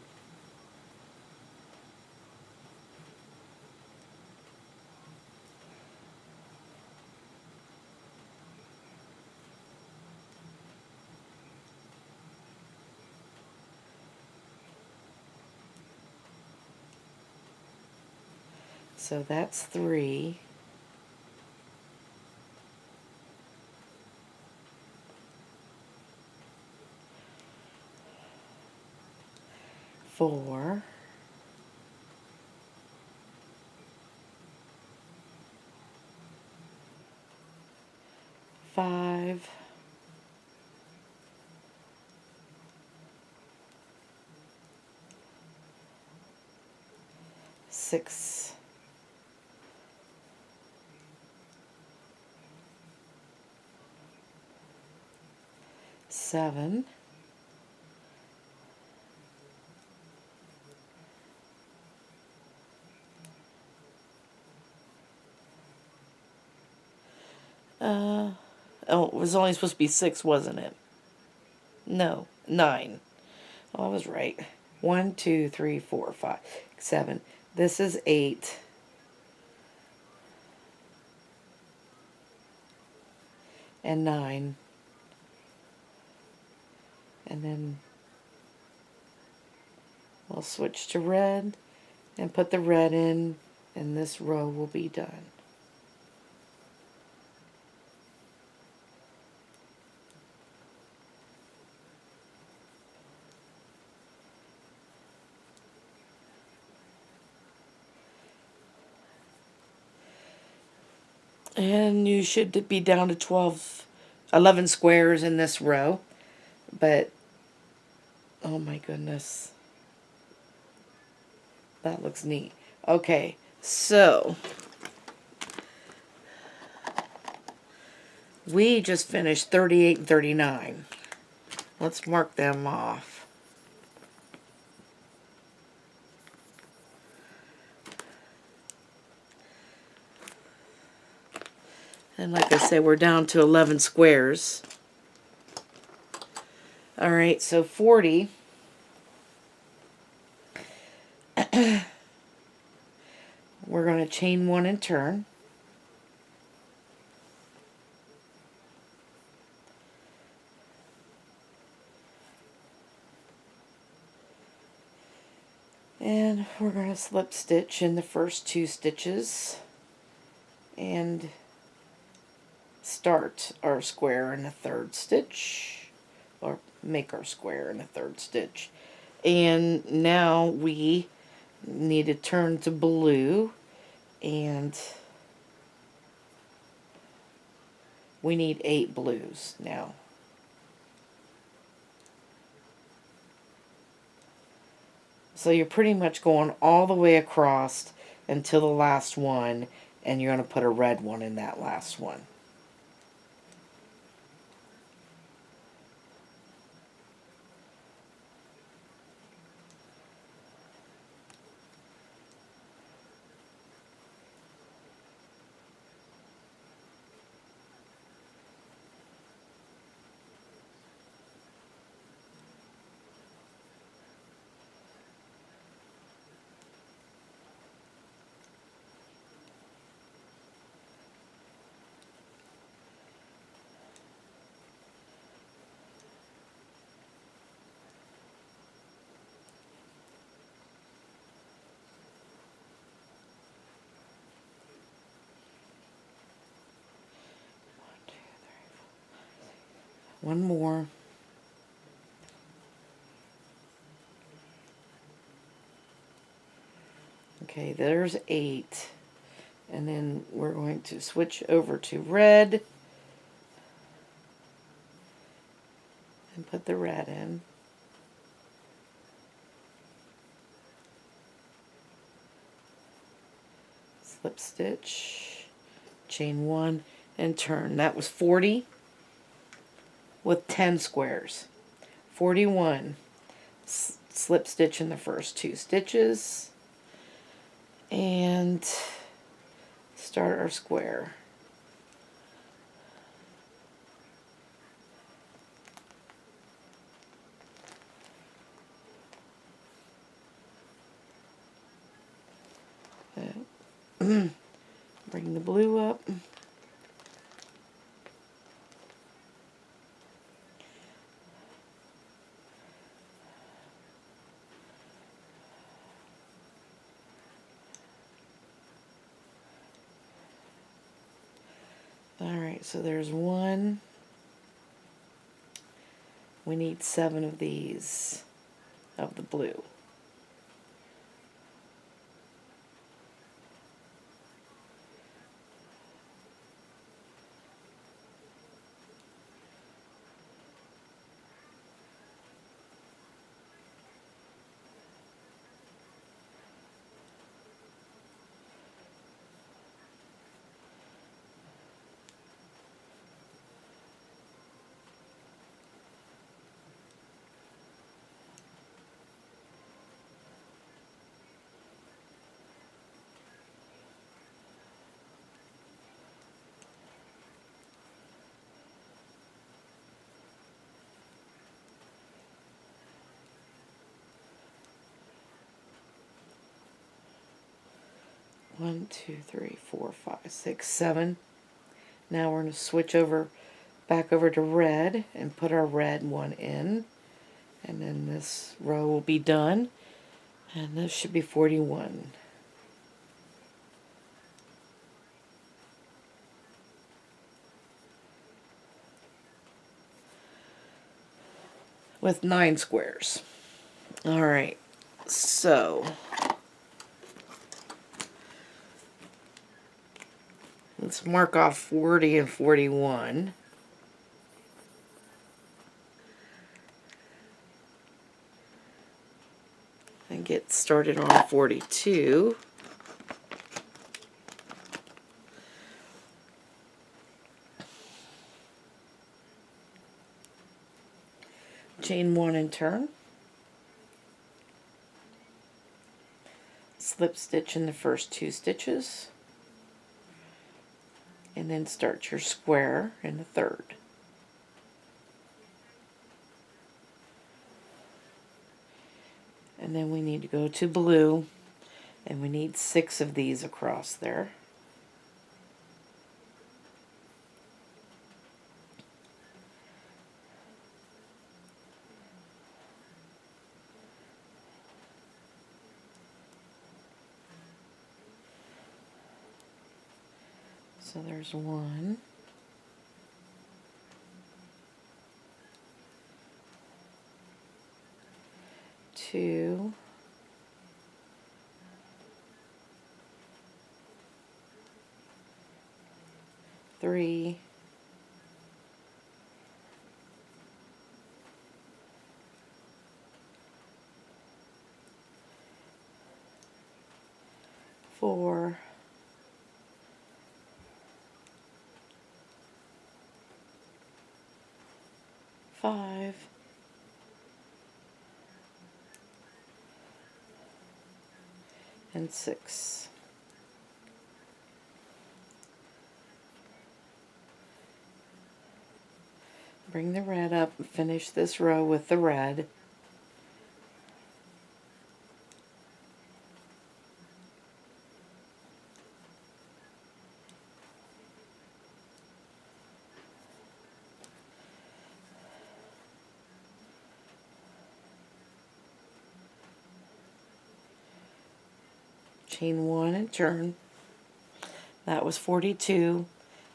So that's 3. Four. 5. 6. 7. 8. Oh, it was only supposed to be 6, wasn't it? No, 9. Oh, I was right. 1, 2, 3, 4, 5, 7. This is 8. And 9. And then we'll switch to red and put the red in, and this row will be done. And you should be down to 11 squares in this row. But, oh my goodness. That looks neat. Okay, so we just finished 38 and 39. Let's mark them off. And like I said, we're down to 11 squares. Alright, so 40. We're going to chain 1 and turn. And we're going to slip stitch in the first 2 stitches and start our square in the 3rd stitch, or make our square in the 3rd stitch. And now we need to turn to blue, and we need 8 blues now. So you're pretty much going all the way across until the last one, and you're going to put a red one in that last one. One more. Okay, there's 8. And then we're going to switch over to red and put the red in. Slip stitch, chain 1, and turn. That was 40 with 10 squares. 41. Slip stitch in the first 2 stitches and start our square. Bring the blue up. Alright, so there's 1. We need 7 of these, of the blue. One, two, three, four, five, six, 7. Now we're going to switch over back over to red and put our red one in. And then this row will be done. And this should be 41. With 9 squares. Alright, so let's mark off 40 and 41. And get started on 42. Chain 1 and turn. Slip stitch in the first 2 stitches. And then start your square in the third. And then we need to go to blue, and we need 6 of these across there. So there's 1. 2. 3. 4. 4, 5, and 6. Bring the red up and finish this row with the red. Chain 1 and turn. That was 42,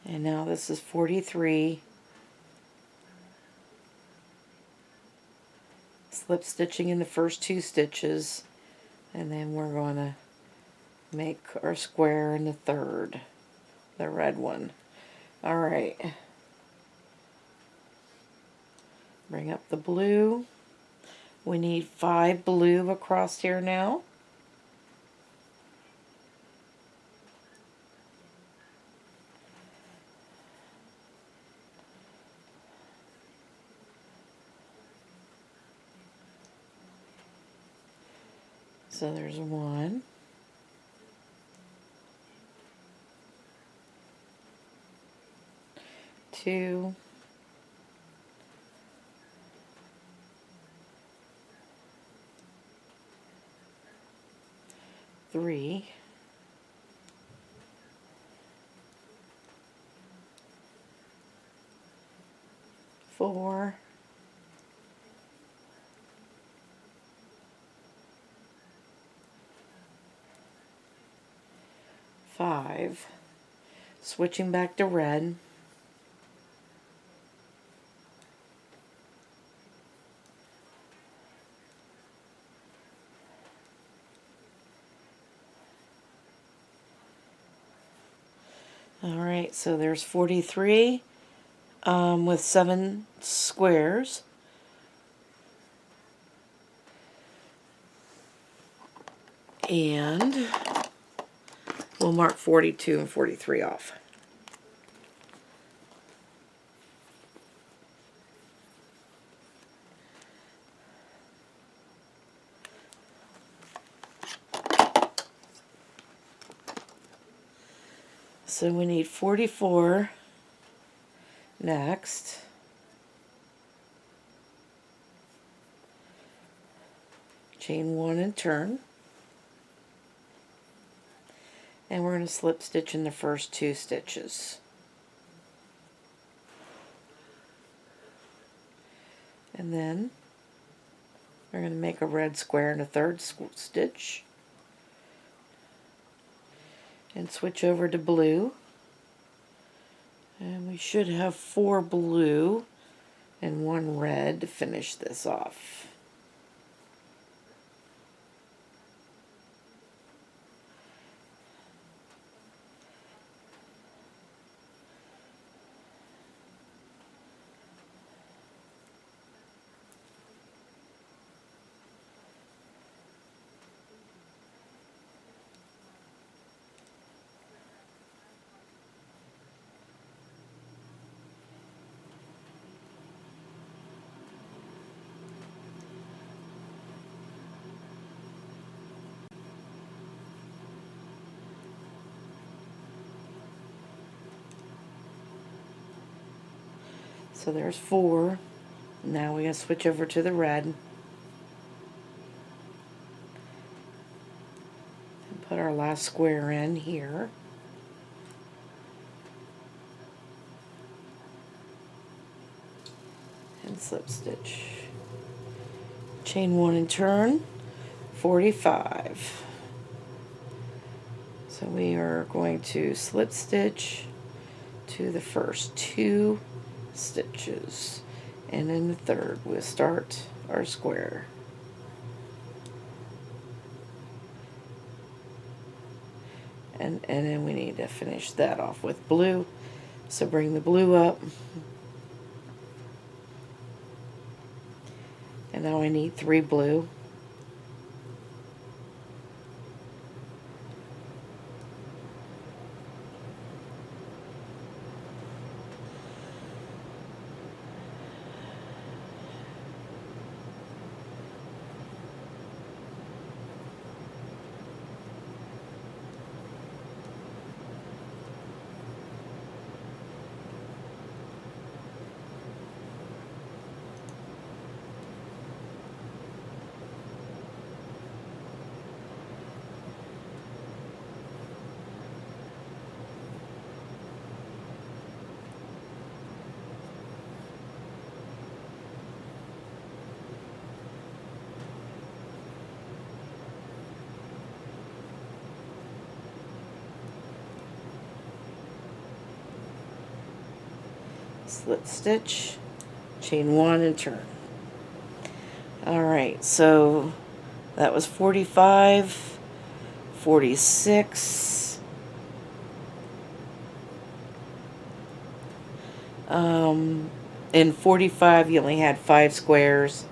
and now this is 43. Slip stitching in the first 2 stitches, and then we're going to make our square in the third, the red one. Alright, bring up the blue. We need 5 blue across here now. So there's 1, 2, 3, 4, 5. Switching back to red. Alright, so there's 43 with 7 squares. And we'll mark 42 and 43 off. So we need 44 next. Chain 1 and turn. And we're going to slip stitch in the first 2 stitches. And then we're going to make a red square in the third stitch. And switch over to blue. And we should have 4 blue and 1 red to finish this off. So there's 4. Now we're going to switch over to the red. And put our last square in here. And slip stitch. Chain 1 and turn. 45. So we are going to slip stitch to the first 2 stitches, and in the third we'll start our square. And then we need to finish that off with blue. So bring the blue up. And now I need 3 blue. slip stitch, chain 1 and turn. Alright, so that was 45, 46, in 45 you only had 5 squares,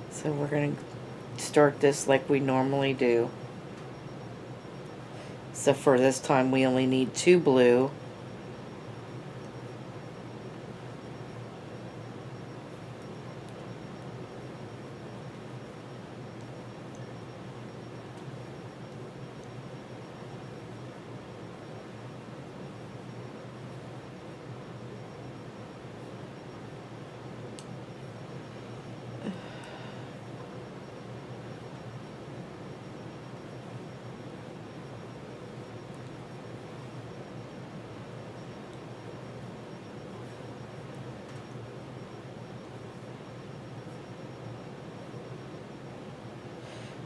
so we're going to start this like we normally do. So for this time we only need 2 blue,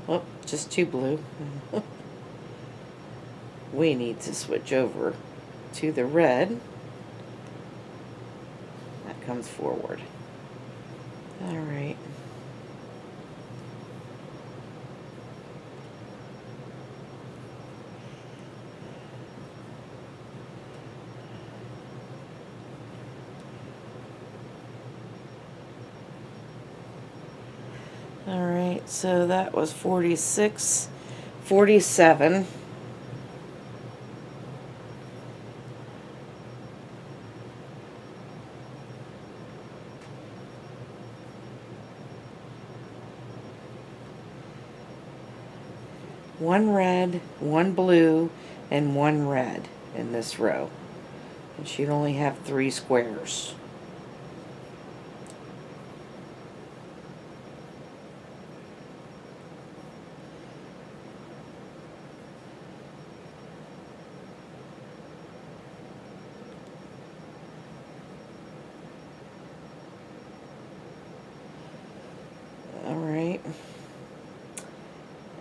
oh, just 2 blue. We need to switch over to the red. That comes forward. Alright. Alright, so that was 46, 47. One red, one blue, and one red in this row. And she'd only have 3 squares. Alright.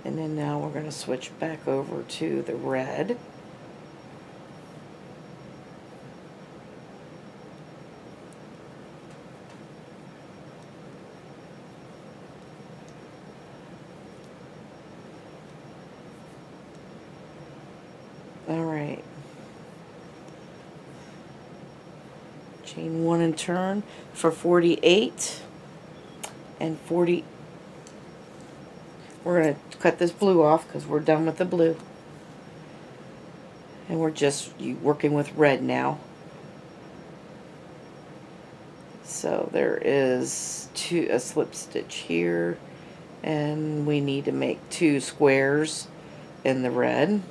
And then now we're going to switch back over to the red. Alright. Chain 1 and turn for 48 and 40. We're going to cut this blue off because we're done with the blue. And we're just working with red now. So there is a slip stitch here, and we need to make 2 squares in the red.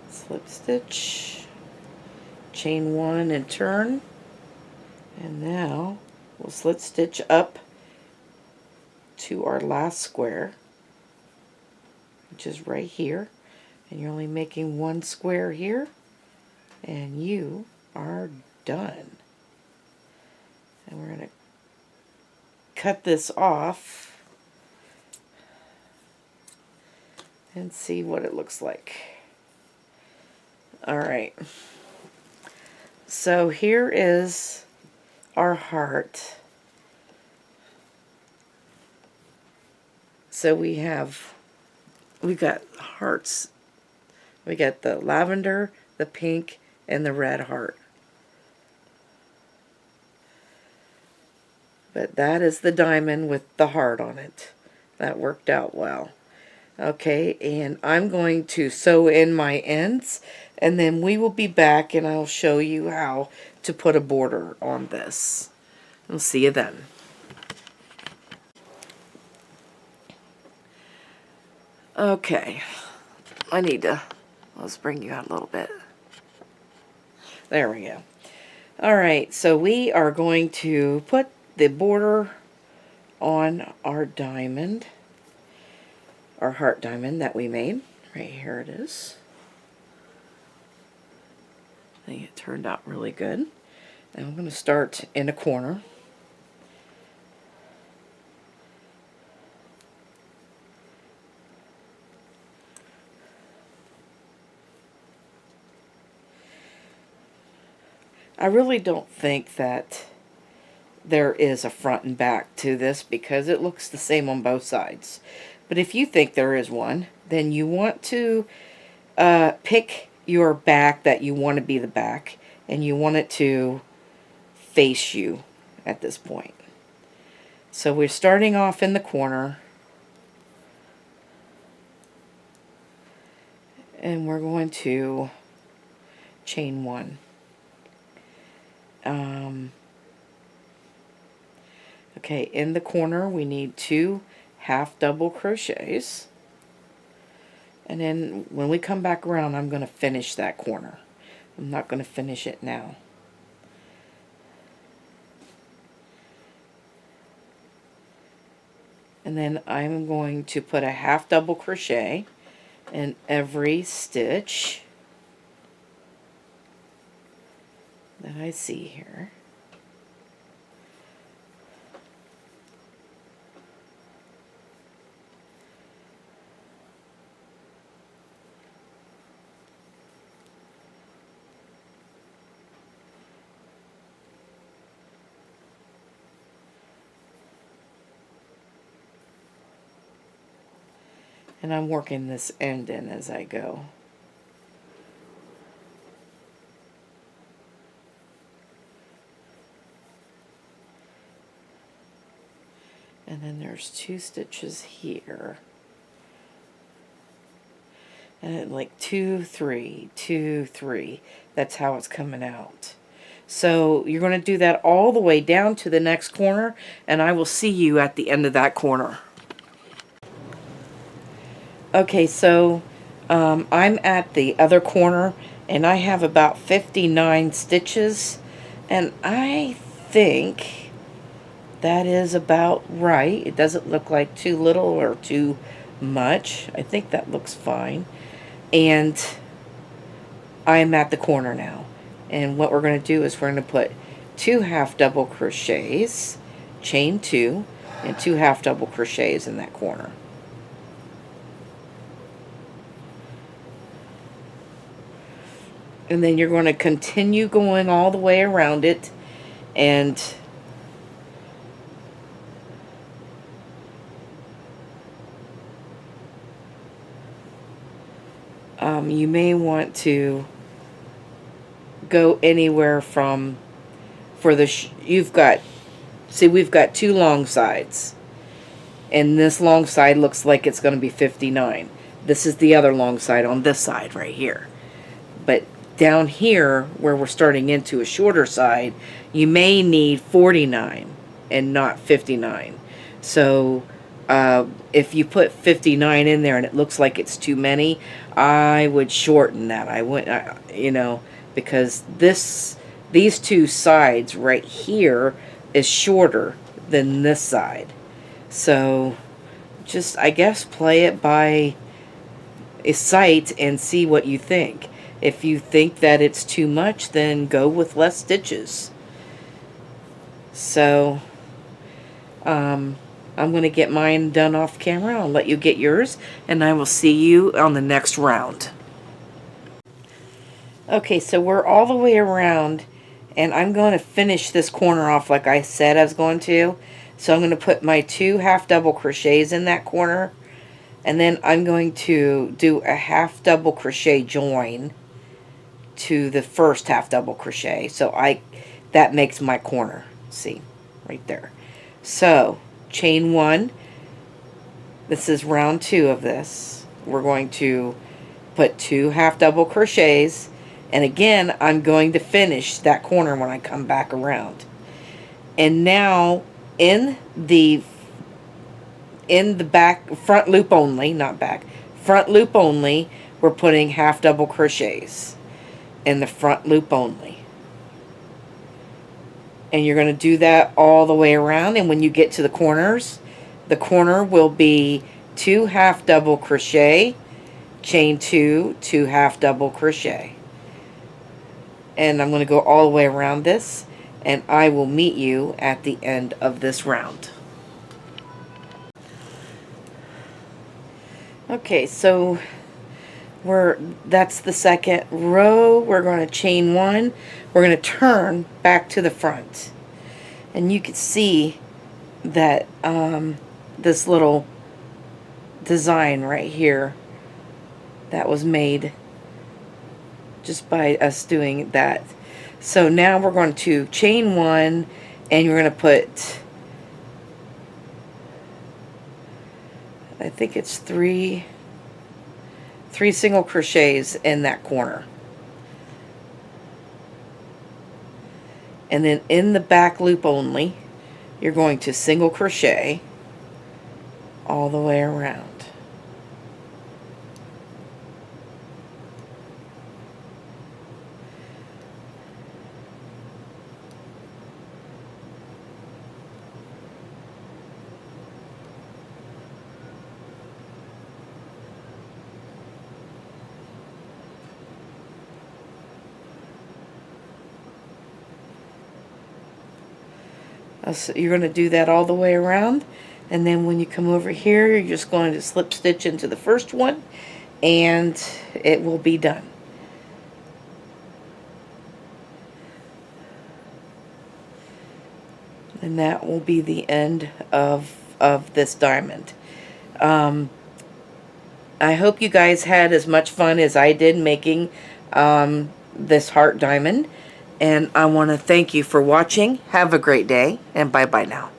Slip stitch, chain 1 and turn, and now we'll slip stitch up to our last square, which is right here, and you're only making 1 square here, and you are done. And we're going to cut this off and see what it looks like. Alright, so here is our heart. So we got hearts. We got the lavender, the pink, and the red heart. But that is the diamond with the heart on it. That worked out well. Okay, and I'm going to sew in my ends, and then we will be back and I'll show you how to put a border on this. I'll see you then. Okay, let's bring you out a little bit. There we go. Alright, so we are going to put the border on our diamond, our heart diamond that we made. Right here it is. I think it turned out really good. And I'm going to start in a corner. I really don't think that there is a front and back to this because it looks the same on both sides. But if you think there is one, then you want to pick your back that you want to be the back, and you want it to face you at this point. So we're starting off in the corner, and we're going to chain one. Okay, in the corner we need 2 half double crochets, and then when we come back around I'm going to finish that corner. I'm not going to finish it now. And then I'm going to put a half double crochet in every stitch that I see here. And I'm working this end in as I go. And then there's 2 stitches here. And like 2, 3, 2, 3. That's how it's coming out. So you're going to do that all the way down to the next corner, and I will see you at the end of that corner. Okay, so I'm at the other corner, and I have about 59 stitches, and I think that is about right. It doesn't look like too little or too much. I think that looks fine. And I'm at the corner now. And what we're going to do is we're going to put 2 half double crochets, chain 2, and 2 half double crochets in that corner. And then you're going to continue going all the way around it, and you may want to go anywhere from, for the, you've got, see, we've got 2 long sides, and this long side looks like it's going to be 59. This is the other long side on this side right here. But down here, where we're starting into a shorter side, you may need 49 and not 59. So if you put 59 in there and it looks like it's too many, I would shorten that. I wouldn't, you know, because these 2 sides right here is shorter than this side. So just, I guess, play it by sight and see what you think. If you think that it's too much, then go with less stitches. So I'm going to get mine done off camera. I'll let you get yours, and I will see you on the next round. Okay, so we're all the way around, and I'm going to finish this corner off like I said I was going to. So I'm going to put my 2 half double crochets in that corner, and then I'm going to do a half double crochet join to the first half double crochet. So that makes my corner. See, right there. So chain 1. This is round 2 of this. We're going to put 2 half double crochets, and again I'm going to finish that corner when I come back around. And now in the back, front loop only, not back, front loop only, we're putting half double crochets in the front loop only. And you're going to do that all the way around, and when you get to the corners, the corner will be 2 half double crochet, chain 2, 2 half double crochet. And I'm going to go all the way around this, and I will meet you at the end of this round. Okay, so That's the second row. We're going to chain one. We're going to turn back to the front. And you can see that this little design right here that was made just by us doing that. So now we're going to chain one, and you're going to put, I think it's three single crochets in that corner. And then in the back loop only, you're going to single crochet all the way around. So you're going to do that all the way around, and then when you come over here, you're just going to slip stitch into the first one, and it will be done. And that will be the end of this diamond. I hope you guys had as much fun as I did making this heart diamond. And I want to thank you for watching. Have a great day, and bye-bye now.